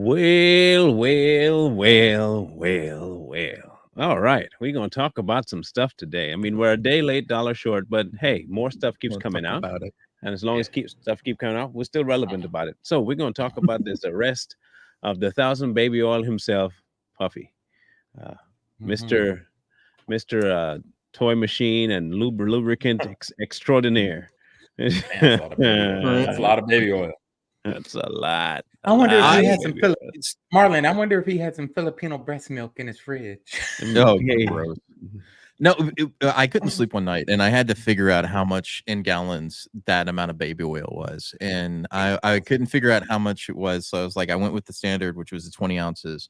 Well. All right, we're gonna talk about some stuff today. I mean, we're a day late, dollar short, but hey, more stuff keeps We'll coming talk out, about it. and as long Yeah. as stuff keep coming out, we're still relevant about it. So we're gonna talk about this arrest of the thousand baby oil himself, Puffy, uh, Mhm. Mister Toy Machine and lubricant extraordinaire. Man, that's a lot of baby oil. Right. That's a lot of baby oil. That's a lot. I wonder if lot he of had some baby Philip oil. Marlon. I wonder if he had some Filipino breast milk in his fridge. Oh, Hey. gross. No, I couldn't sleep one night, and I had to figure out how much in gallons that amount of baby oil was, and I couldn't figure out how much it was. So I was like, I went with the standard, which was the 20 ounces,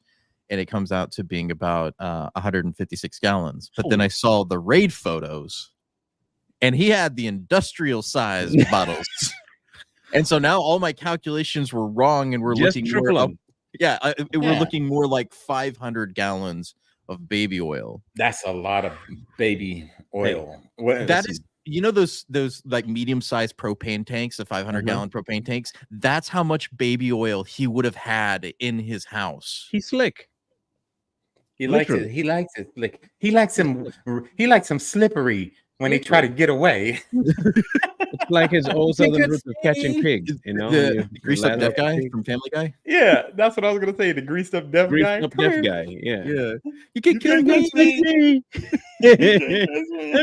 and it comes out to being about 156 gallons. But then I saw the raid photos, and he had the industrial size bottles, and so now all my calculations were wrong, and we're Just looking triple more up. them. Yeah, we're Yeah. looking more like 500 gallons of baby oil. That's a lot of baby oil. That is, you know, those like medium-sized propane tanks, the 500-gallon propane tanks. That's how much baby oil he would have had in his house. He's slick. He likes literally. it. He likes it. Like he likes him slippery when he try to get away. It's like his old You southern could roots of catching say pigs, you know. The you greased up lather deaf up guy pig. from Family Guy. Yeah, that's what I was gonna say. The greased up deaf Greased guy. up Come deaf here. guy. Yeah. Yeah, you can You kill can't me. touch me.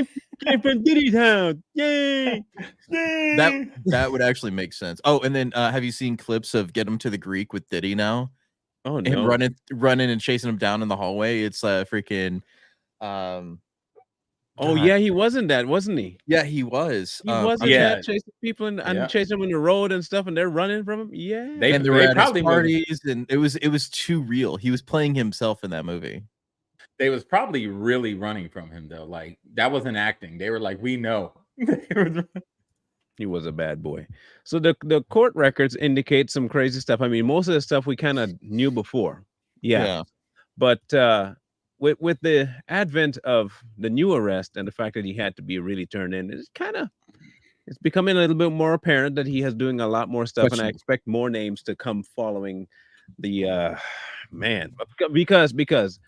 I came from Diddy's house. Yay! That would actually make sense. Oh, and then have you seen clips of Get Him to the Greek with Diddy now? Oh Him no! running and chasing him down in the hallway. It's freaking Oh God. yeah, he wasn't that, wasn't he? Yeah, he was. He wasn't Yeah. that chasing people and Yeah. chasing them in the road and stuff, and they're running from him. Yeah. And they were They at his probably was- parties, and it was too real. He was playing himself in that movie. They was probably really running from him though. Like that wasn't acting. They were like, we know. He was a bad boy. So the court records indicate some crazy stuff. I mean, most of the stuff we kind of knew before. Yeah. But with the advent of the new arrest and the fact that he had to be really turned in, it's becoming a little bit more apparent that he has doing a lot more stuff, and I expect more names to come following the man. Because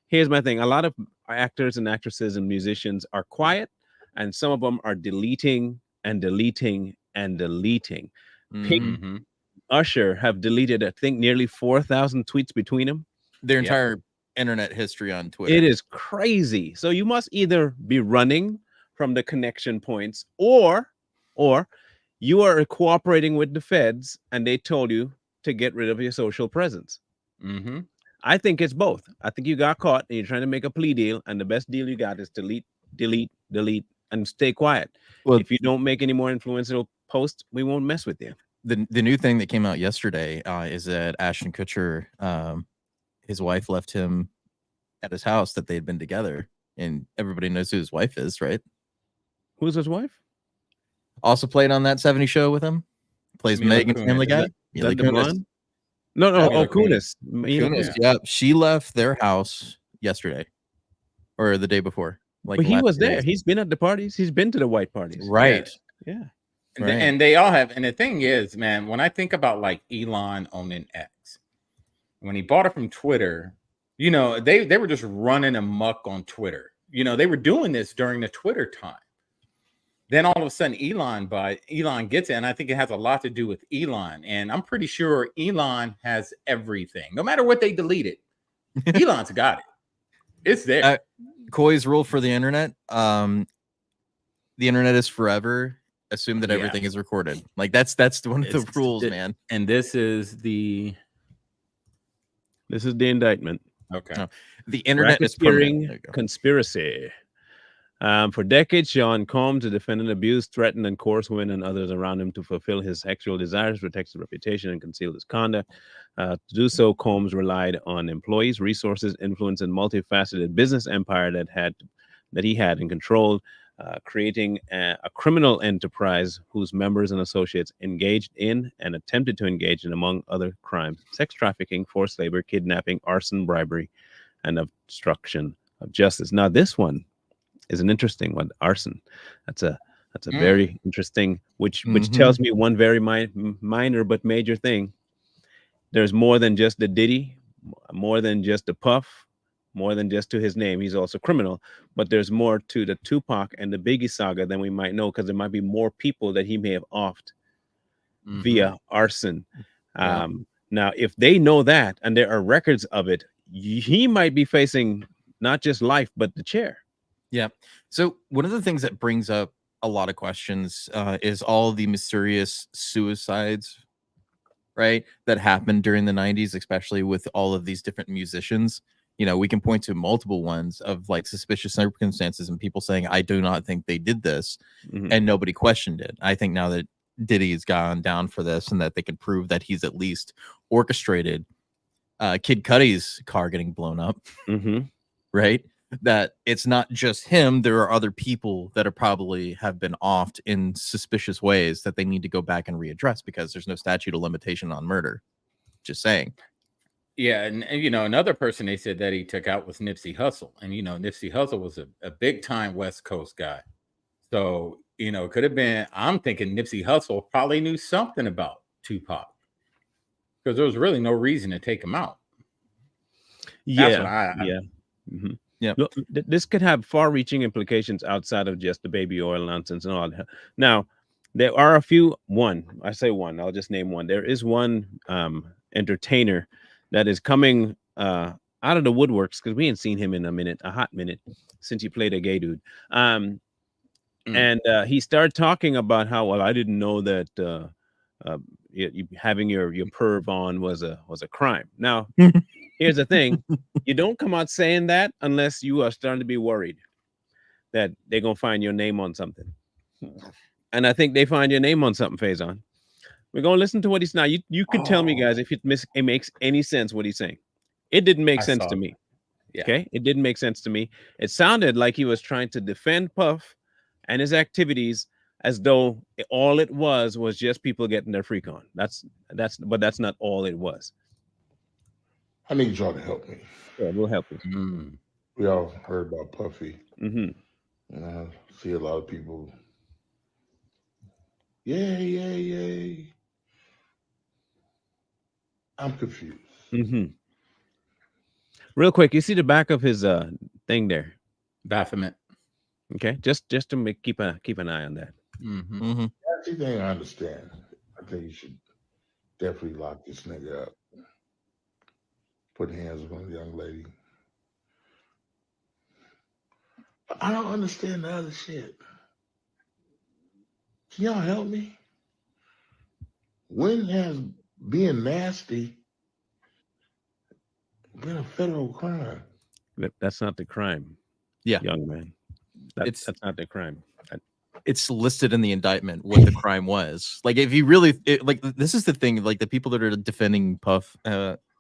here's my thing: a lot of actors and actresses and musicians are quiet, and some of them are deleting and deleting and deleting. Pink, Mm-hmm. Usher have deleted, I think, nearly 4,000 tweets between them. Their entire internet history on Twitter. It is crazy. So you must either be running from the connection points, or you are cooperating with the feds and they told you to get rid of your social presence. Mm-hmm. I think it's both. I think you got caught and you're trying to make a plea deal, and the best deal you got is delete, and stay quiet. Well, if you don't make any more influential posts, we won't mess with you. The new thing that came out yesterday is that Ashton Kutcher, his wife left him at his house, that they had been together, and everybody knows who his wife is, right? Who's his wife? Also played on that 70 show with him. Plays Mila Meg in Kunis. Family Guy. Is Mila that the Kunis. blonde? No. Mila Kunis. Kunis, yeah. She left their house yesterday or the day before. Like, but he last was few there. days. He's been at the parties. He's been to the white parties. Right. Yeah. And, Right. and they all have. And the thing is, man, when I think about like Elon owning X, when he bought it from Twitter, you know, they were just running amok on Twitter. You know, they were doing this during the Twitter time. Then all of a sudden, Elon gets it, and I think it has a lot to do with Elon. And I'm pretty sure Elon has everything. No matter what they deleted, Elon's got it. It's there. Coy's rule for the internet: the internet is forever. Assume that everything is recorded. Like that's one of the rules, man. And this is the indictment. Okay. No, the internet is permanent. There you go. Conspiracy. For decades, Sean Combs, a defendant, abused, threatened, and coerced women and others around him to fulfill his sexual desires, protect his reputation, and conceal his conduct. To do so, Combs relied on employees, resources, influence, and multifaceted business empire that he had and controlled, creating a criminal enterprise whose members and associates engaged in and attempted to engage in, among other crimes, sex trafficking, forced labor, kidnapping, arson, bribery, and obstruction of justice. Now, this one is an interesting one. Arson. That's a very interesting, which tells me one very minor but major thing. there's more than just the Diddy, more than just the Puff, more than just to his name. He's also criminal, but there's more to the Tupac and the Biggie saga than we might know, because there might be more people that he may have offed via arson. Yeah. Now, if they know that and there are records of it, he might be facing not just life but the chair. Yeah. So one of the things that brings up a lot of questions is all the mysterious suicides, right, that happened during the 90s, especially with all of these different musicians. You know, we can point to multiple ones of like suspicious circumstances and people saying, I do not think they did this. And nobody questioned it. I think now that Diddy has gone down for this and that they can prove that he's at least orchestrated Kid Cudi's car getting blown up, right? That it's not just him. There are other people that are probably have been offed in suspicious ways that they need to go back and readdress, because there's no statute of limitation on murder. Just saying. Yeah, and you know, another person they said that he took out was Nipsey Hussle, and you know, Nipsey Hussle was a big time West Coast guy, so you know, it could have been. I'm thinking Nipsey Hussle probably knew something about Tupac, because there was really no reason to take him out. That's what yeah. Look, this could have far-reaching implications outside of just the baby oil nonsense and all that. Now, there are a few. I say one. I'll just name one. There is one entertainer that is coming out of the woodworks, because we ain't seen him in a hot minute, since he played a gay dude. And he started talking about how, well, I didn't know that having your perv on was a crime. Now, here's the thing: you don't come out saying that unless you are starting to be worried that they're gonna find your name on something. And I think they find your name on something, Faison. We're gonna listen to what he's now. You could tell me, guys, if it makes any sense what he's saying. It didn't make sense to me. Yeah. Okay, it didn't make sense to me. It sounded like he was trying to defend Puff and his activities as though all it was just people getting their freak on. But that's not all it was. I need y'all to help me. Yeah, we'll help you. We all heard about Puffy. And I see a lot of people. Yay. I'm confused. Real quick, you see the back of his thing there, Baphomet. Okay, just to keep an eye on that. That's the thing I understand. I think you should definitely lock this nigga up. Put hands on the young lady. But I don't understand the other shit. Can y'all help me? When has being nasty been a federal crime? That's not the crime. Yeah, young man. That's not the crime. It's listed in the indictment what the crime was. Like, if you really like, this is the thing. Like, the people that are defending Puff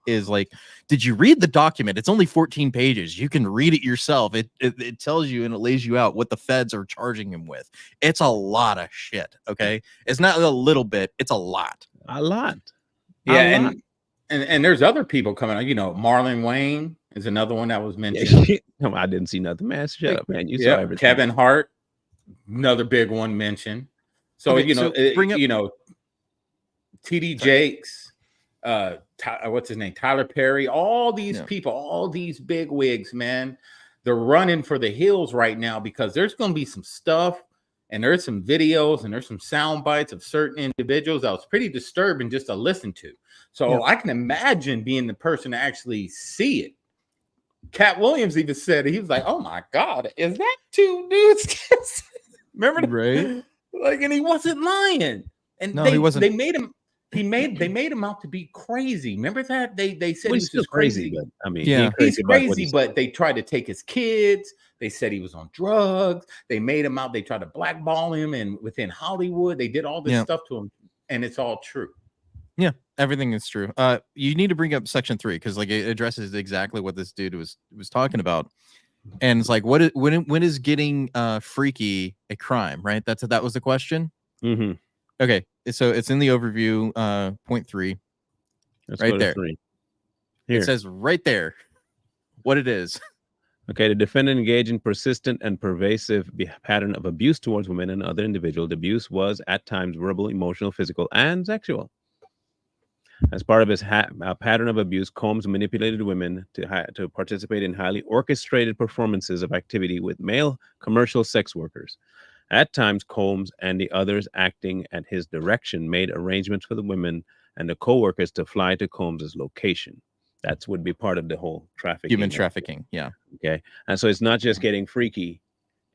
is like, did you read the document? It's only 14 pages. You can read it yourself. It tells you and it lays you out what the feds are charging him with. It's a lot of shit. Okay, it's not a little bit. It's a lot. Yeah, and there's other people coming on. You know, Marlon Wayne is another one that was mentioned. I didn't see nothing, man. Shut up, man. You saw everything. Kevin Hart, another big one mentioned. So okay, you know, TD Jakes, what's his name, Tyler Perry, all these people, all these big wigs, man, they're running for the hills right now, because there's going to be some stuff, and there's some videos, and there's some sound bites of certain individuals that was pretty disturbing just to listen to. So I can imagine being the person to actually see it. Cat Williams even said it. He was like, "Oh my God, is that two dudes?" Remember, right? Like, and he wasn't lying. And no, he wasn't. They made him. They made him out to be crazy. Remember that they said he was just crazy. But, I mean, he's crazy. But they tried to take his kids. They said he was on drugs. They made him out. They tried to blackball him, and within Hollywood, they did all this stuff to him, and it's all true. Yeah, everything is true. You need to bring up Section 3, because like it addresses exactly what this dude was talking about, and it's like, when is getting freaky a crime? Right. That was the question. Okay, so it's in the overview, point 3. Right there. Here. It says right there what it is. Okay, the defendant engaged in persistent and pervasive pattern of abuse towards women and other individuals. The abuse was at times verbal, emotional, physical, and sexual. As part of his pattern of abuse, Combs manipulated women to participate in highly orchestrated performances of activity with male commercial sex workers. At times, Combs and the others acting at his direction made arrangements for the women and the co-workers to fly to Combs's location. That would be part of the whole trafficking. Human trafficking. Yeah. Okay. And so it's not just getting freaky.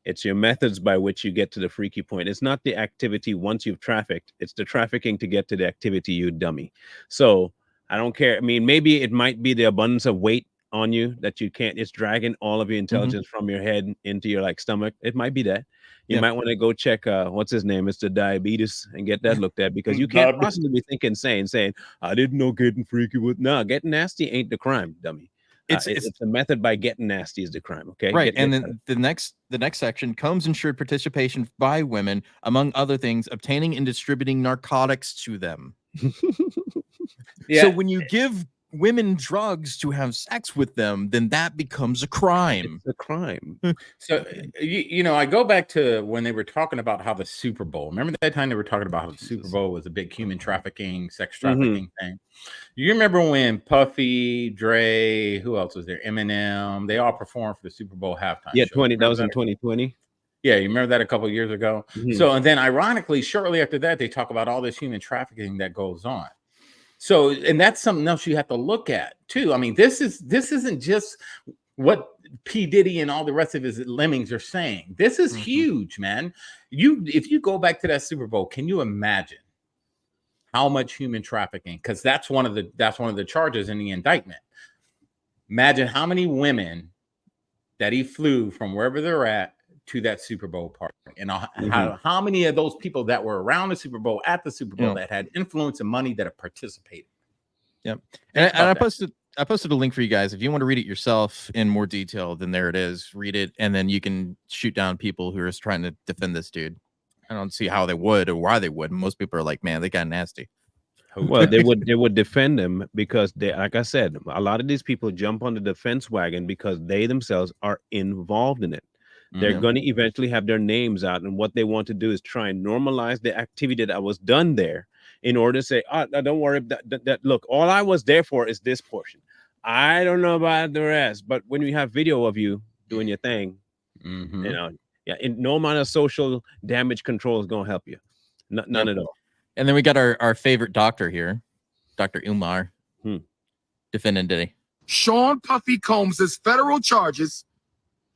It's your methods by which you get to the freaky point. It's not the activity once you've trafficked. It's the trafficking to get to the activity, you dummy. So I don't care. I mean, maybe it might be the abundance of weight on you that you can't. It's dragging all of your intelligence from your head into your stomach. It might be that. You might want to go check what's his name, Mr. Diabetes, and get that looked at, because you can't possibly be thinking saying I didn't know getting freaky was getting nasty ain't the crime, dummy. It's the method by getting nasty is the crime. Okay, right. And then the next section, Combs ensured participation by women, among other things, obtaining and distributing narcotics to them. So when you give women drugs to have sex with them, then that becomes a crime. It's a crime. So I go back to when they were talking about how the Super Bowl. Remember that time they were talking about how the Super Bowl was a big human trafficking, sex trafficking thing. You remember when Puffy, Dre, who else was there? Eminem, they all performed for the Super Bowl halftime show. That was in 2020. Yeah, you remember that a couple of years ago. So, and then ironically, shortly after that, they talk about all this human trafficking that goes on. So, and that's something else you have to look at too. I mean, this isn't just what P. Diddy and all the rest of his lemmings are saying. This is huge, man. If you go back to that Super Bowl, can you imagine how much human trafficking? Because that's one of the charges in the indictment. Imagine how many women that he flew from wherever they're at to that Super Bowl party, and how many of those people that were around the Super Bowl at the Super Bowl that had influence and money that have participated. Yep. And I posted a link for you guys. If you want to read it yourself in more detail, then there it is. Read it, and then you can shoot down people who are just trying to defend this dude. I don't see how they would or why they would. Most people are like, man, they got nasty. Well, they would defend him because they, like I said, a lot of these people jump on the defense wagon because they themselves are involved in it. They're going to eventually have their names out, and what they want to do is try and normalize the activity that was done there in order to say, don't worry, that look, all I was there for is this portion. I don't know about the rest. But when we have video of you doing your thing, no amount of social damage control is going to help you. None at all. And then we got our favorite doctor here, Dr. Umar, defending Diddy. Sean Puffy Combs' federal charges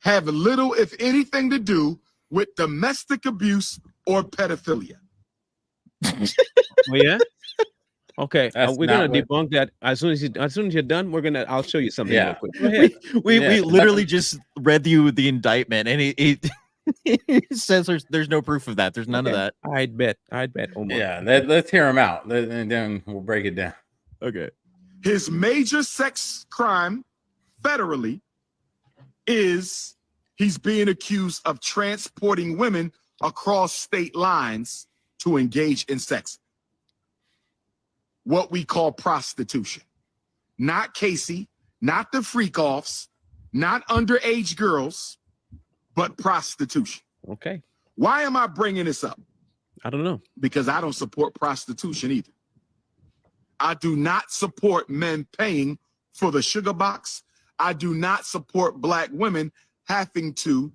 have little, if anything, to do with domestic abuse or pedophilia. Oh, yeah? Okay, we're gonna debunk that as soon as you're done. I'll show you something real quick. Go ahead. We literally just read you the indictment, and he says there's no proof of that. There's none of that. I'd bet. Omar. Yeah, let's hear him out, and then we'll break it down. Okay. His major sex crime federally is he's being accused of transporting women across state lines to engage in sex. What we call prostitution. Not Casey, not the freak-offs, not underage girls, but prostitution. Okay. Why am I bringing this up? I don't know. Because I don't support prostitution either. I do not support men paying for the sugar box. I do not support Black women having to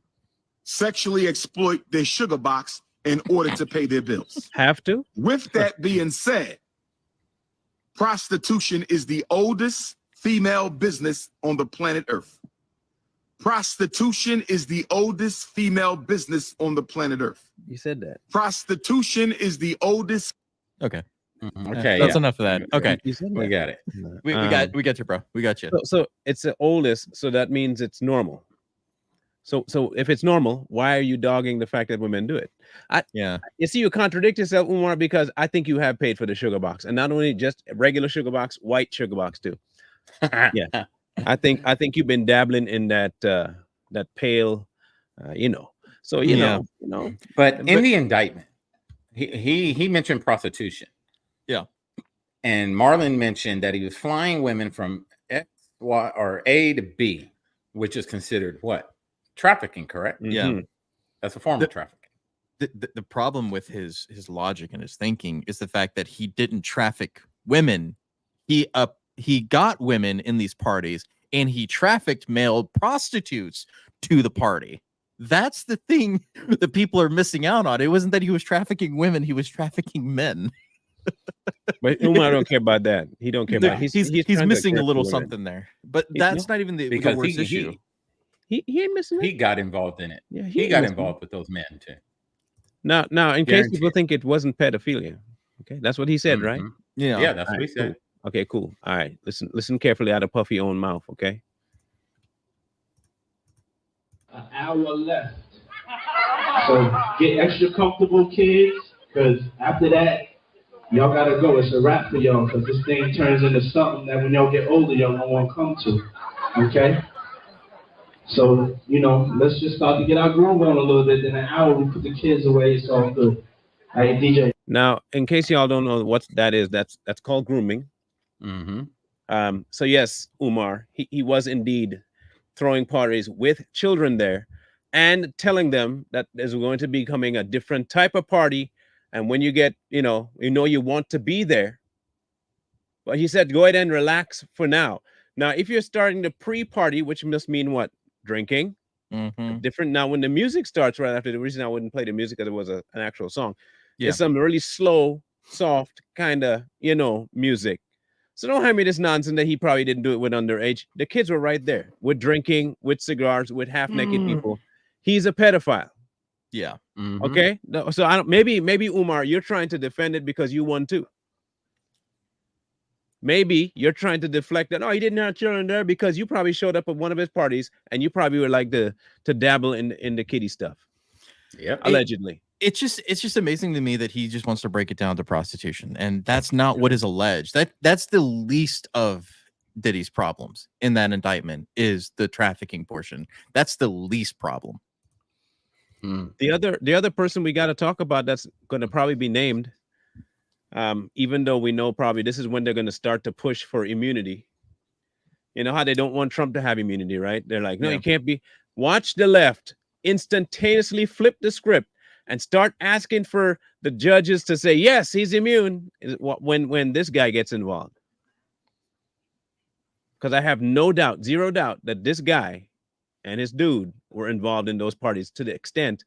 sexually exploit their sugar box in order to pay their bills. Have to? With that being said, prostitution is the oldest female business on the planet Earth. Prostitution is the oldest female business on the planet Earth. You said that. Prostitution is the oldest. Okay. Okay, that's enough of that. Okay, we got it. We got you, bro. We got you. So it's the oldest, so that means it's normal. So if it's normal, why are you dogging the fact that women do it? You see, you contradict yourself, Umar, because I think you have paid for the sugar box, and not only just regular sugar box, white sugar box too. Yeah, I think you've been dabbling in that pale, So you know. But in the indictment, he mentioned prostitution. Yeah. And Marlon mentioned that he was flying women from X, Y, or A to B, which is considered what? Trafficking, correct? Yeah. That's a form of trafficking. The problem with his logic and his thinking is the fact that he didn't traffic women. he got women in these parties, and he trafficked male prostitutes to the party. That's the thing that people are missing out on. It wasn't that he was trafficking women; he was trafficking men. But Umar don't care about that. He don't care about. He's trying to missing a care for little women. something there. But He- that's no, not even the because worst issue. He ain't missing he it. got involved in it. Yeah, He ain't got missing it. involved with those men too. Now, in case Guarantee people it. think it wasn't pedophilia, okay, that's what he said, right? Mhm. Yeah. Yeah, that's All what he right, said. cool. Okay, cool. All right, listen carefully out of Puffy's own mouth, okay? An hour left. So get extra comfortable, kids, because after that, y'all gotta go. It's a wrap for y'all, because this thing turns into something that when y'all get older, y'all don't want to come to. Okay? So, let's just start to get our groove on a little bit. In an hour, we put the kids away. It's all good. Hey, DJ. Now, in case y'all don't know what that is, that's called grooming. Mm-hmm. So yes, Umar, he was indeed throwing parties with children there and telling them that there's going to be coming a different type of party. And when you get, you want to be there. But he said, go ahead and relax for now. Now, if you're starting the pre-party, which must mean what? Drinking. Mhm. Different. Now, when the music starts right after, the reason I wouldn't play the music because it was an actual song. Yeah. It's some really slow, soft kind of, music. So don't hand me this nonsense that he probably didn't do it with underage. The kids were right there with drinking, with cigars, with half-naked people. He's a pedophile. Yeah. Mhm. Okay. So I don't. Maybe Umar, you're trying to defend it because you won too. Maybe you're trying to deflect that. Oh, he didn't have children there because you probably showed up at one of his parties and you probably were like to dabble in the kiddie stuff. Yep. Allegedly. It's just amazing to me that he just wants to break it down to prostitution, and that's not what is alleged. That's the least of Diddy's problems in that indictment is the trafficking portion. That's the least problem. The other person we got to talk about that's going to probably be named, even though we know probably this is when they're going to start to push for immunity. You know how they don't want Trump to have immunity, right? They're like, no, Yeah. he can't be. Watch the left instantaneously flip the script and start asking for the judges to say, yes, he's immune when this guy gets involved. Because I have no doubt, zero doubt, that this guy and his dude were involved in those parties to the extent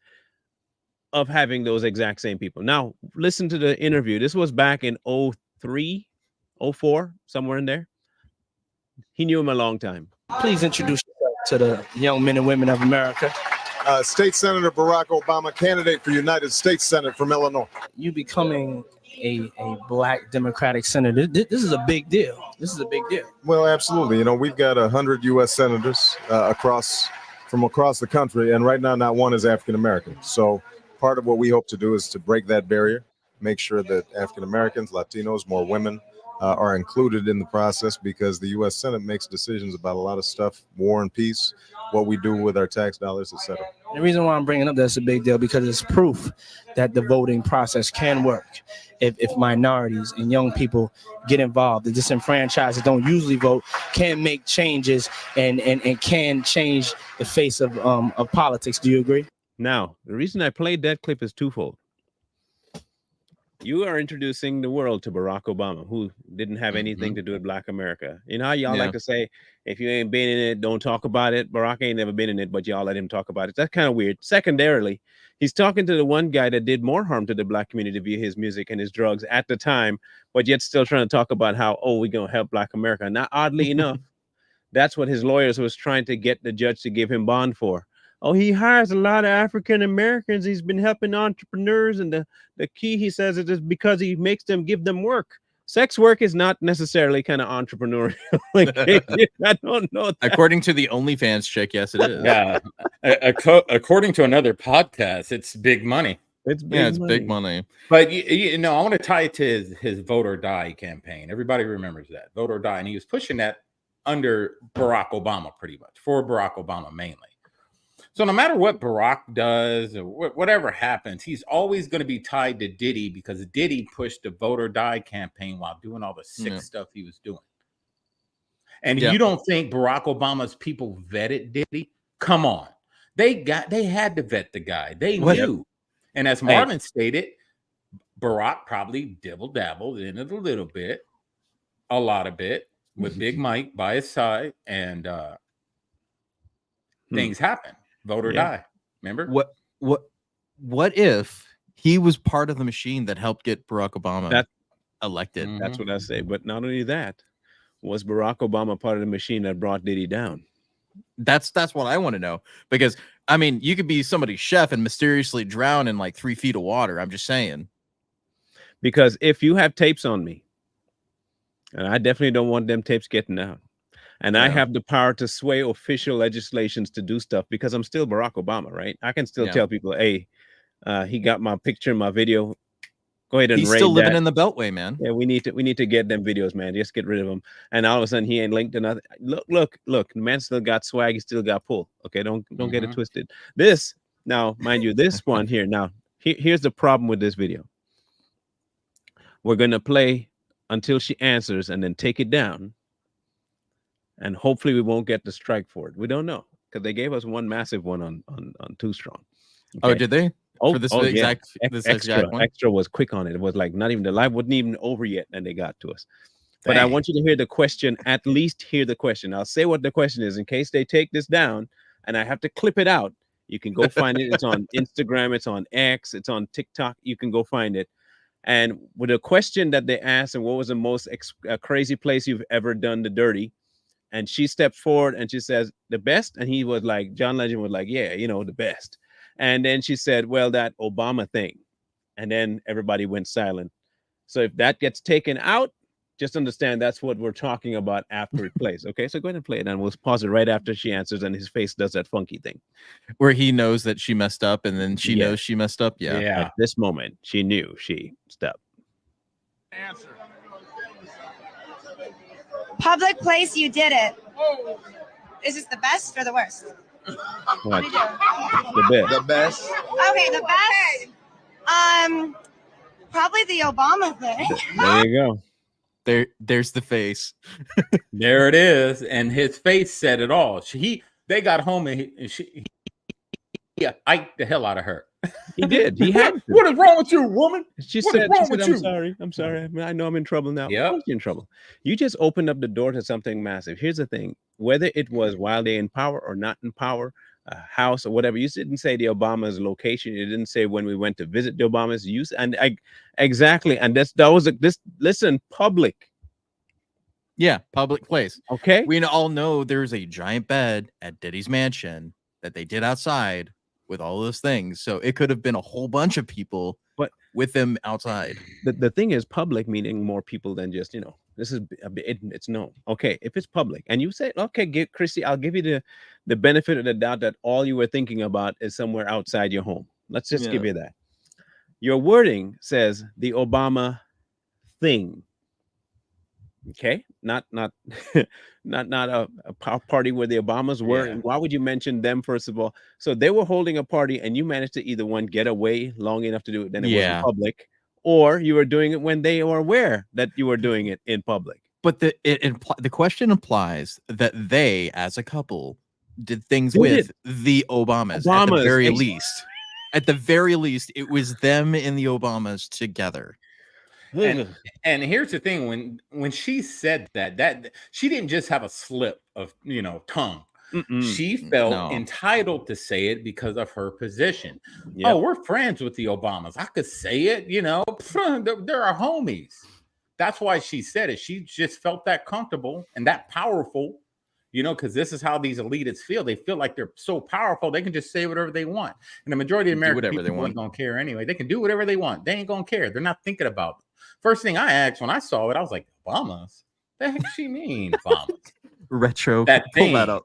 of having those exact same people. Now, listen to the interview. This was back in 03, 04, somewhere in there. He knew him a long time. Please introduce yourself to the young men and women of America. State Senator Barack Obama, candidate for United States Senate from Illinois. You becoming a black Democratic senator, this is a big deal. This is a big deal. Well, absolutely. We've got 100 U.S. senators from across the country, and right now not one is African American. So part of what we hope to do is to break that barrier, make sure that African Americans, Latinos, more women are included in the process, because the U.S. Senate makes decisions about a lot of stuff, war and peace, what we do with our tax dollars, etc. The reason why I'm bringing up that's a big deal because it's proof that the voting process can work if minorities and young people get involved. The disenfranchised that don't usually vote can make changes and can change the face of politics. Do you agree? Now, the reason I played that clip is twofold. You are introducing the world to Barack Obama, who didn't have anything to do with Black America. You know how y'all like to say, if you ain't been in it, don't talk about it. Barack ain't never been in it, but y'all let him talk about it. That's kind of weird. Secondarily, he's talking to the one guy that did more harm to the Black community via his music and his drugs at the time, but yet still trying to talk about how, we're going to help Black America. Now, oddly enough, that's what his lawyers was trying to get the judge to give him bond for. Oh, he hires a lot of African Americans. He's been helping entrepreneurs. And the key, he says, it is because he makes them give them work. Sex work is not necessarily kind of entrepreneurial. I don't know that. According to the OnlyFans chick, yes, it is. Yeah. According to another podcast, it's big money. It's big big money. But I want to tie it to his Vote or Die campaign. Everybody remembers that, Vote or Die. And he was pushing that under Barack Obama, pretty much, for Barack Obama mainly. So no matter what Barack does or whatever happens, he's always going to be tied to Diddy because Diddy pushed the Vote or Die campaign while doing all the sick stuff he was doing. And you don't think Barack Obama's people vetted Diddy? Come on. They had to vet the guy. They knew. And as Marlon stated, Barack probably dibble-dabbled in it a little bit. a lot of it with Big Mike by his side, and things happen. Vote or die. Remember? What if he was part of the machine that helped get Barack Obama elected? That's what I say. But not only that, was Barack Obama part of the machine that brought Diddy down? That's what I want to know, because I mean, you could be somebody's chef and mysteriously drown in like 3 feet of water. I'm just saying. Because if you have tapes on me, and I definitely don't want them tapes getting out, and I have the power to sway official legislations to do stuff, because I'm still Barack Obama, right? I can still tell people, hey, he got my picture, my video. Go ahead and he's raid still living that. in the Beltway, man. Yeah, we need to get them videos, man. Just get rid of them. And all of a sudden, he ain't linked to nothing. Look. The man still got swag. He still got pull. Okay, don't get it twisted. This now, mind you, this one here. Now, here's the problem with this video. We're gonna play until she answers, and then take it down. And hopefully, we won't get the strike for it. We don't know, because they gave us one massive one on Too Strong. Okay? Oh, did they? Oh, for this yeah. this extra exact one? extra was quick on it. It was like not even the live wasn't even over yet, and they got to us. But Dang. I want you to hear the question. At least hear the question. I'll say what the question is in case they take this down, and I have to clip it out. You can go find it. It's on Instagram. It's on X. It's on TikTok. You can go find it. And with a question that they asked, and what was the most crazy place you've ever done the dirty? And she steps forward and she says, the best. And he was like, John Legend was like, yeah, the best. And then she said, well, that Obama thing. And then everybody went silent. So if that gets taken out, just understand that's what we're talking about after it plays. Okay, so go ahead and play it, and we'll pause it right after she answers and his face does that funky thing. Where he knows that she messed up, and then she knows she messed up. Yeah. At this moment, she knew she stopped. Answer. Public place, you did it. Is this the best or the worst? What? What do we do? The best. Okay, the best. Probably the Obama thing. There you go. There's the face. There it is, and his face said it all. They got home, and he iced the hell out of her. He did. He had to. What is wrong with you, woman? She What said, is wrong with you? I'm sorry. I know I'm in trouble now. Yep. Of course you're in trouble. You just opened up the door to something massive. Here's the thing. Whether it was while they're in power or not in power, house or whatever, you didn't say the Obama's location. You didn't say when we went to visit the Obamas. Exactly. And listen, public. Yeah, public place. Okay. We all know there's a giant bed at Diddy's mansion that they did outside with all those things. So it could have been a whole bunch of people, but with them outside. The thing is public, meaning more people than just, this is it's known. Okay, if it's public and you say, okay, Chrissy, I'll give you the benefit of the doubt that all you were thinking about is somewhere outside your home. Let's just give you that. Your wording says the Obama thing. Okay, not a party where the Obamas were. Yeah. Why would you mention them first of all? So they were holding a party, and you managed to either one get away long enough to do it, then it wasn't public, or you were doing it when they were aware that you were doing it in public. But the question implies that they, as a couple, did things with the Obamas at the very least. At the very least, it was them and the Obamas together. And here's the thing: when she said that she didn't just have a slip of tongue. She felt entitled to say it because of her position. Yep. Oh, we're friends with the Obamas. I could say it. They're our homies. That's why she said it. She just felt that comfortable and that powerful. Because this is how these elitists feel. They feel like they're so powerful, they can just say whatever they want. And the majority of American people ain't gonna care anyway. They can do whatever they want. They ain't gonna care. They're not thinking about it. First thing I asked when I saw it, I was like, Obamas? The heck she mean, Obamas? Retro. That thing. Pull that up.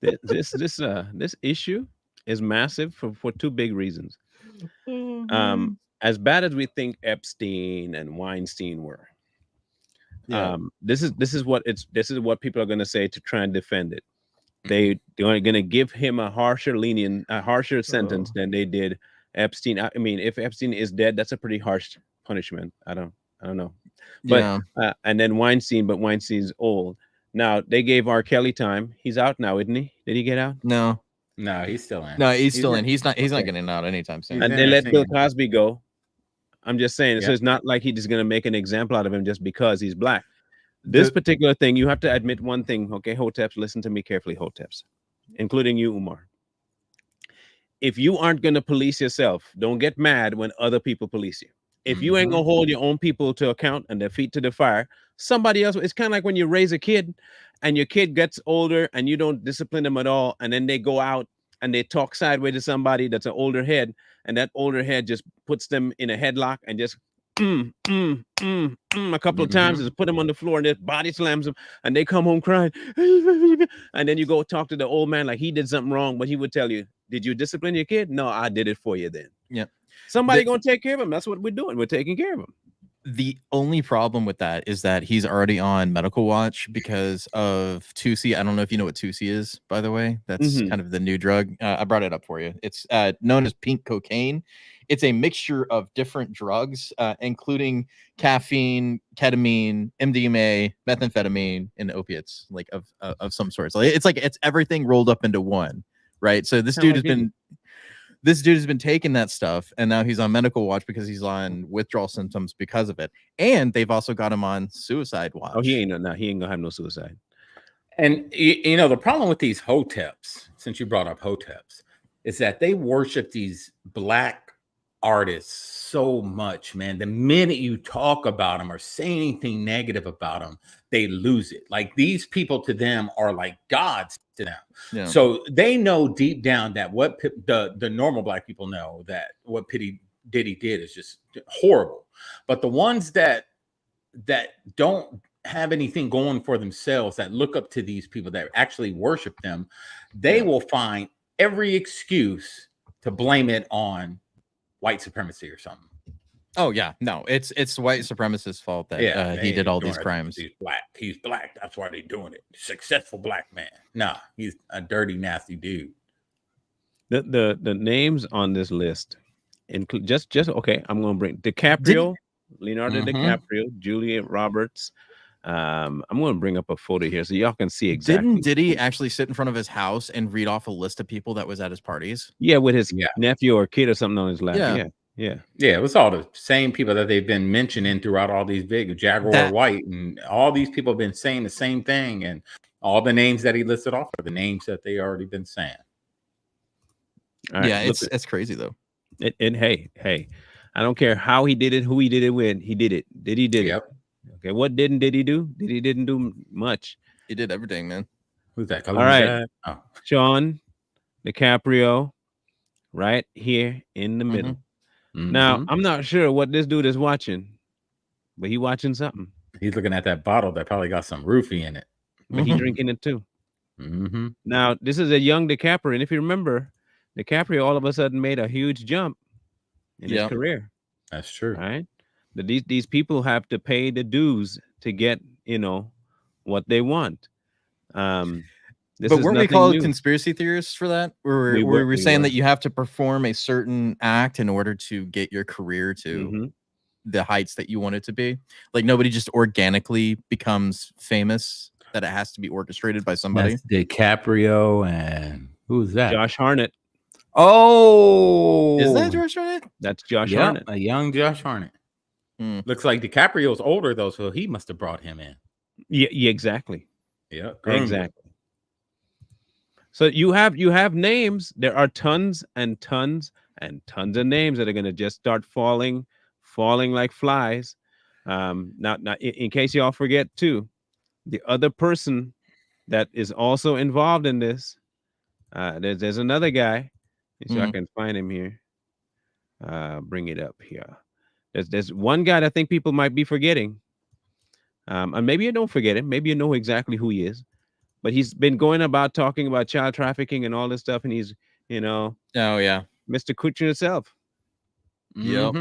This issue is massive for two big reasons. As bad as we think Epstein and Weinstein were, this is what people are going to say to try and defend it. They're going to give him a harsher sentence than they did Epstein. I mean, if Epstein is dead, that's a pretty harsh punishment. I don't know, but and then Weinstein, but Weinstein's old now. They gave R. Kelly time. He's out now, isn't he? Did he get out? No, he's still in. No, he's still in. He's not getting out anytime soon. And they let Bill Cosby go. I'm just saying. So Yeah. it's not like he's just gonna make an example out of him just because he's black. This particular thing, you have to admit one thing, okay, Hoteps, listen to me carefully, Hoteps, including you, Umar. If you aren't gonna police yourself, don't get mad when other people police you. If you ain't gonna hold your own people to account and their feet to the fire, somebody else. It's kind of like when you raise a kid and your kid gets older and you don't discipline them at all, and then they go out and they talk sideways to somebody that's an older head, and that older head just puts them in a headlock and just a couple of times, just put them on the floor and their body slams them, and they come home crying. And then you go talk to the old man like he did something wrong, but he would tell you, "Did you discipline your kid?" "No, I did it for you." Then somebody gonna take care of him. That's what we're doing. We're taking care of him. The only problem with that is that he's already on medical watch because of 2C. I don't know if you know what 2C is, by the way. That's kind of the new drug. I brought it up for you. It's known as pink cocaine. It's a mixture of different drugs, including caffeine, ketamine, MDMA, methamphetamine, and opiates, like of some sort. So it's everything rolled up into one, right? So this dude has been taking that stuff, and now he's on medical watch because he's on withdrawal symptoms because of it. And they've also got him on suicide watch. Oh, he ain't gonna have no suicide. And you know, the problem with these Hoteps, since you brought up Hoteps, is that they worship these black artists so much, man. The minute you talk about them or say anything negative about them, they lose it. Like, these people to them are like gods to them. Yeah. So they know deep down that what the normal black people know, that what Diddy did is just horrible. But the ones that don't have anything going for themselves, that look up to these people, that actually worship them, they will find every excuse to blame it on white supremacy or something. Oh yeah, no, it's white supremacist fault that he did all these crimes. He's black. That's why they're doing it. Successful black man. Nah, he's a dirty, nasty dude. The names on this list include just okay. I'm gonna bring DiCaprio, Leonardo DiCaprio, Julia Roberts. I'm gonna bring up a photo here so y'all can see exactly. Didn't Diddy actually sit in front of his house and read off a list of people that was at his parties? Yeah, with his nephew or kid or something on his lap. Yeah. It was all the same people that they've been mentioning throughout all these big Jaguar White, and all these people have been saying the same thing, and all the names that he listed off are the names that they already been saying. All right, it's crazy though. Hey, I don't care how he did it, who he did it with. He did it. Did it? Okay, what didn't Diddy do? Diddy didn't do much. He did everything, man. Who's that? All right, Sean DiCaprio, right here in the middle. Now, I'm not sure what this dude is watching, but he watching something. He's looking at that bottle that probably got some roofie in it. But he drinking it too. Now, this is a young DiCaprio, and if you remember, DiCaprio all of a sudden made a huge jump in his career. That's true. Right? These people have to pay the dues to get, what they want. But weren't we called conspiracy theorists for that? We were saying that you have to perform a certain act in order to get your career to the heights that you want it to be. Like, nobody just organically becomes famous, that it has to be orchestrated by somebody. That's DiCaprio and who's that? Josh Hartnett. Oh, is that Josh Hartnett? That's Josh Hartnett. A young Josh Hartnett. Looks like DiCaprio's older though, so he must have brought him in. Yeah, exactly. Yeah, exactly. So you have names. There are tons and tons and tons of names that are gonna just start falling like flies. Now, in case y'all forget too, the other person that is also involved in this, there's another guy. So I can find him here. Bring it up here. There's one guy that I think people might be forgetting. And maybe you don't forget him. Maybe you know exactly who he is. But he's been going about talking about child trafficking and all this stuff. And he's, oh yeah, Mr. Kutcher himself. Yep.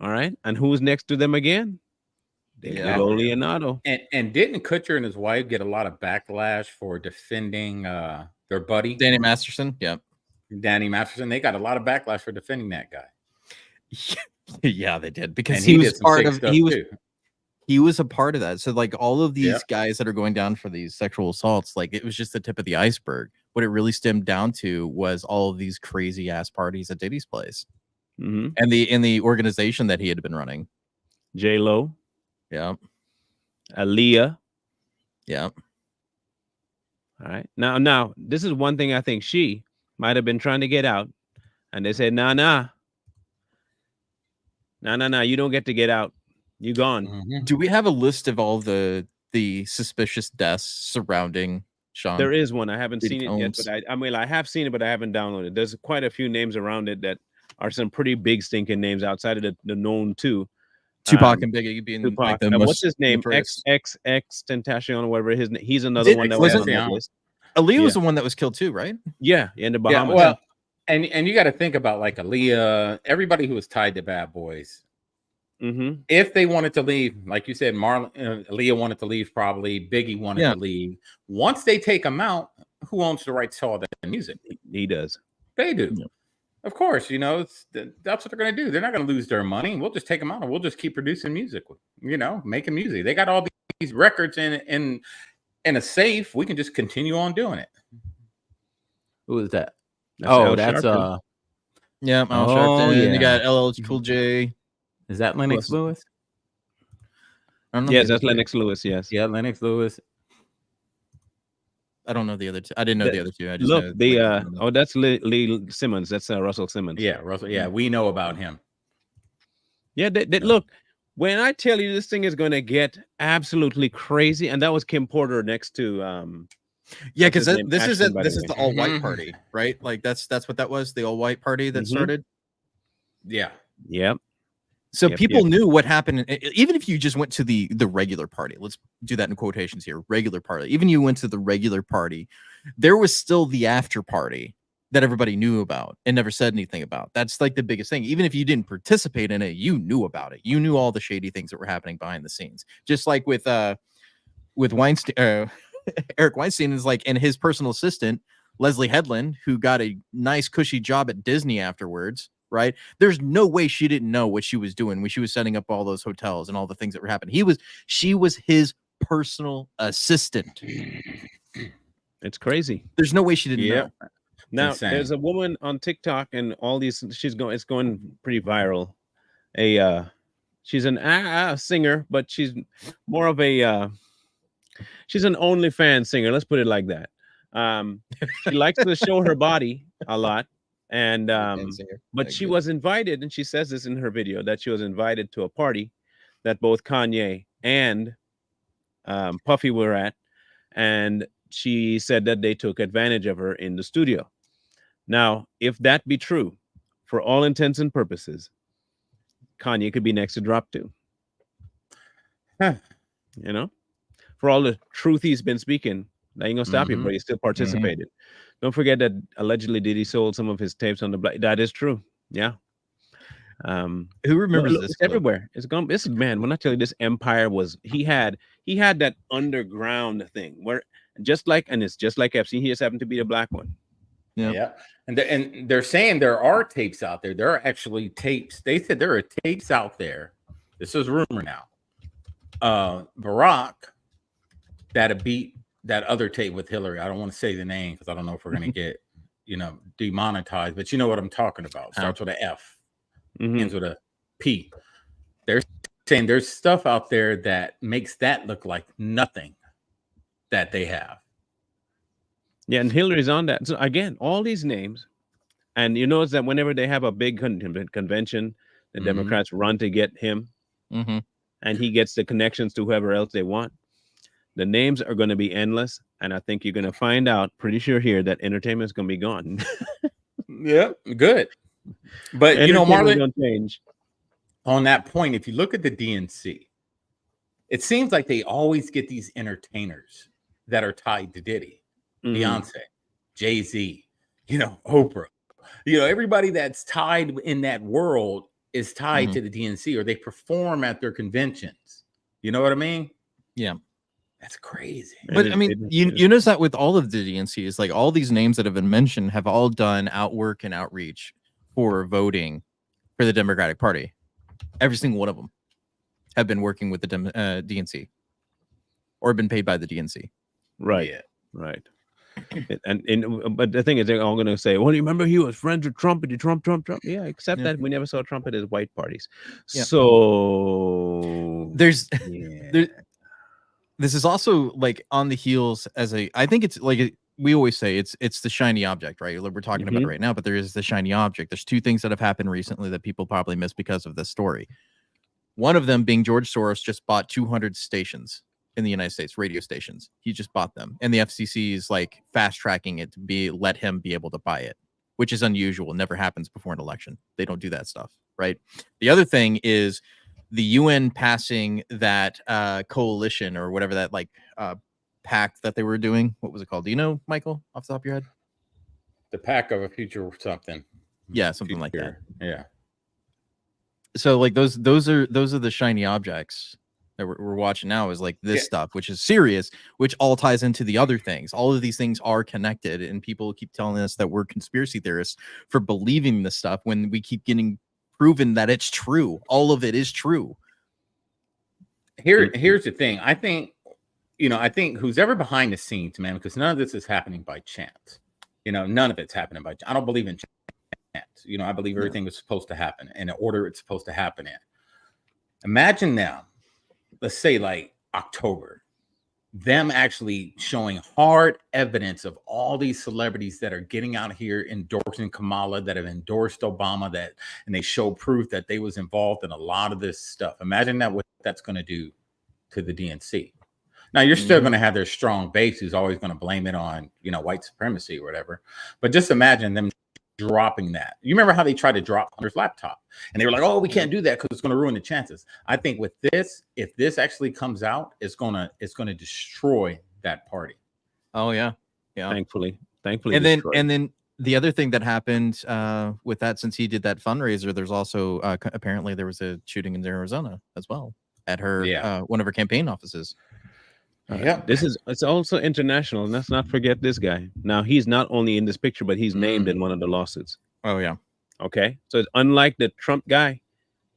All right. And who's next to them again? Leonardo. And didn't Kutcher and his wife get a lot of backlash for defending their buddy? Danny Masterson. Yep. Danny Masterson. They got a lot of backlash for defending that guy. Yeah, they did, because he was part of he was a part of that. So like all of these guys that are going down for these sexual assaults, like it was just the tip of the iceberg. What it really stemmed down to was all of these crazy ass parties at Diddy's place. Mm-hmm. and the organization that he had been running. J-Lo, Yeah, Aaliyah. yeah. All right. Now, this is one thing I think she might have been trying to get out, and they said, nah, you don't get to get out. You gone. Mhm. Do we have a list of all the suspicious deaths surrounding Sean? There is one. I haven't Diddy seen it yet, Combs. but I mean, I have seen it, but I haven't downloaded. There's quite a few names around it that are some pretty big stinking names outside of the known two. Tupac and Biggie being Tupac. like the most. What's his name? notorious. XXX Tentacion, whatever his name. He's another one that was on that Tentacion. list. Aaliyah was Yeah. the one that was killed too, right? Yeah, in the Yeah, Bahamas. well, and you got to think about like Aaliyah, everybody who was tied to Bad Boys. Mm-hmm. If they wanted to leave, like you said, Aaliyah wanted to leave, probably Biggie wanted Yeah. to leave. Once they take them out, who owns the rights to all that music? He does. They do. Yeah. Of course, you know, that's what they're going to do. They're not going to lose their money. We'll just take them out and we'll just keep producing music, you know, making music. They got all these records in a safe. We can just continue on doing it. Who is that? Al That's Sharpton. Yeah. Al Oh, Sharpton. yeah. You got LL Cool J. Is that Lennox Lewis? I don't know. Yes, the that's other two. Lennox Lewis. Yes. Yeah, Lennox Lewis. I don't know the other two. I didn't know the other two. I just Look, know that's Lee Simmons. That's Russell Simmons. Yeah, Russell. Yeah, we know about him. Yeah. Look, when I tell you this thing is going to get absolutely crazy, and that was Kim Porter next to Yeah, what's because his name? this is Ashton, by the this is way. the all white Mhm. party, right? Like that's what that was, the all white party that Mhm. started. Yeah. Yep. So Yep, people yep. knew what happened, even if you just went to the regular party. Let's do that in quotations here. Regular party. Even you went to the regular party, there was still the after party that everybody knew about and never said anything about. That's like the biggest thing. Even if you didn't participate in it, you knew about it. You knew all the shady things that were happening behind the scenes. Just like with Weinstein, Eric Weinstein is like, and his personal assistant Leslie Headland, who got a nice cushy job at Disney afterwards. Right? There's no way she didn't know what she was doing when she was setting up all those hotels and all the things that were happening. She was his personal assistant. It's crazy. There's no way she didn't Yeah. know. Now insane. there's a woman on TikTok and all these. It's going pretty viral. She's an singer, but she's more of a she's an OnlyFans singer. Let's put it like that. She likes to show her body a lot. And but she was invited, and she says this in her video, that she was invited to a party that both Kanye and Puffy were at, and she said that they took advantage of her in the studio. Now, if that be true, for all intents and purposes, Kanye could be next to drop too. Huh. You know, for all the truth he's been speaking, that ain't gonna stop you, Mhm. but he still participated. Don't forget that allegedly Diddy sold some of his tapes on the black. That is true. Yeah. Who remembers Look, this it's clip? everywhere. It's gone. This man, when I tell you this empire was, he had that underground thing where it's just like Epstein. He just happened to be the black one. Yeah. Yeah. And they're saying there are tapes out there. There are actually tapes. They said there are tapes out there. This is rumor now. Barack that beat that other tape with Hillary. I don't want to say the name because I don't know if we're going to get, demonetized, but you know what I'm talking about. Starts with an F, ends with a P. They're saying there's stuff out there that makes that look like nothing that they have. Yeah, and Hillary's on that. So again, all these names, and you notice that whenever they have a big convention, the Mhm. Democrats run to get him, and he gets the connections to whoever else they want. The names are going to be endless, and I think you're going to find out pretty sure here that entertainment is going to be gone. Yeah, good. But Entertainment's Marlon, gonna change. on that point, if you look at the DNC, it seems like they always get these entertainers that are tied to Diddy, Beyonce, Jay-Z, Oprah, everybody that's tied in that world is tied to the DNC, or they perform at their conventions. You know what I mean? Yeah. That's crazy. But I mean, you notice that with all of the DNCs, like all these names that have been mentioned have all done outwork and outreach for voting for the Democratic Party. Every single one of them have been working with the DNC or been paid by the DNC. Right. Yeah. Right. But the thing is, they're all going to say, "Well, you remember he was friends with Trump, and Trump." Yeah, except that we never saw Trump at his white parties. Yeah. So There's yeah. there, this is also like on the heels I think it's like we always say it's the shiny object, right? Like we're talking about it right now, but there is the shiny object. There's two things that have happened recently that people probably miss because of this story. One of them being George Soros just bought 200 stations in the United States, radio stations. He just bought them, and the FCC is like fast tracking it to let him be able to buy it, which is unusual. Never happens before an election. They don't do that stuff, right? The other thing is the UN passing that coalition or whatever that pact that they were doing. What was it called? Do you know, Michael, off the top of your head? The pack of a future something. Yeah, something like that. Yeah. So like those are the shiny objects that we're watching now, is like this stuff, which is serious, which all ties into the other things. All of these things are connected, and people keep telling us that we're conspiracy theorists for believing this stuff when we keep getting proven that it's true. All of it is true. Here's the thing. I think who's ever behind the scenes, man, because none of this is happening by chance. None of it's happening by chance. I don't believe in chance. I believe everything was supposed to happen in the order it's supposed to happen in. Imagine now, let's say like October, them actually showing hard evidence of all these celebrities that are getting out here endorsing Kamala, that have endorsed Obama, and they show proof that they was involved in a lot of this stuff. Imagine what that's going to do to the DNC. Now, you're still going to have their strong base who's always going to blame it on, white supremacy or whatever. But just imagine them dropping that. You remember how they tried to drop Hunter's laptop, and they were like, "Oh, we can't do that because it's going to ruin the chances." I think with this, if this actually comes out, it's gonna destroy that party. Oh yeah. Thankfully. And then the other thing that happened with that, since he did that fundraiser, there's also apparently there was a shooting in Arizona as well at her one of her campaign offices. It's also international, and let's not forget this guy. Now, he's not only in this picture, but he's named in one of the lawsuits. Oh yeah. Okay, so it's unlike the Trump guy,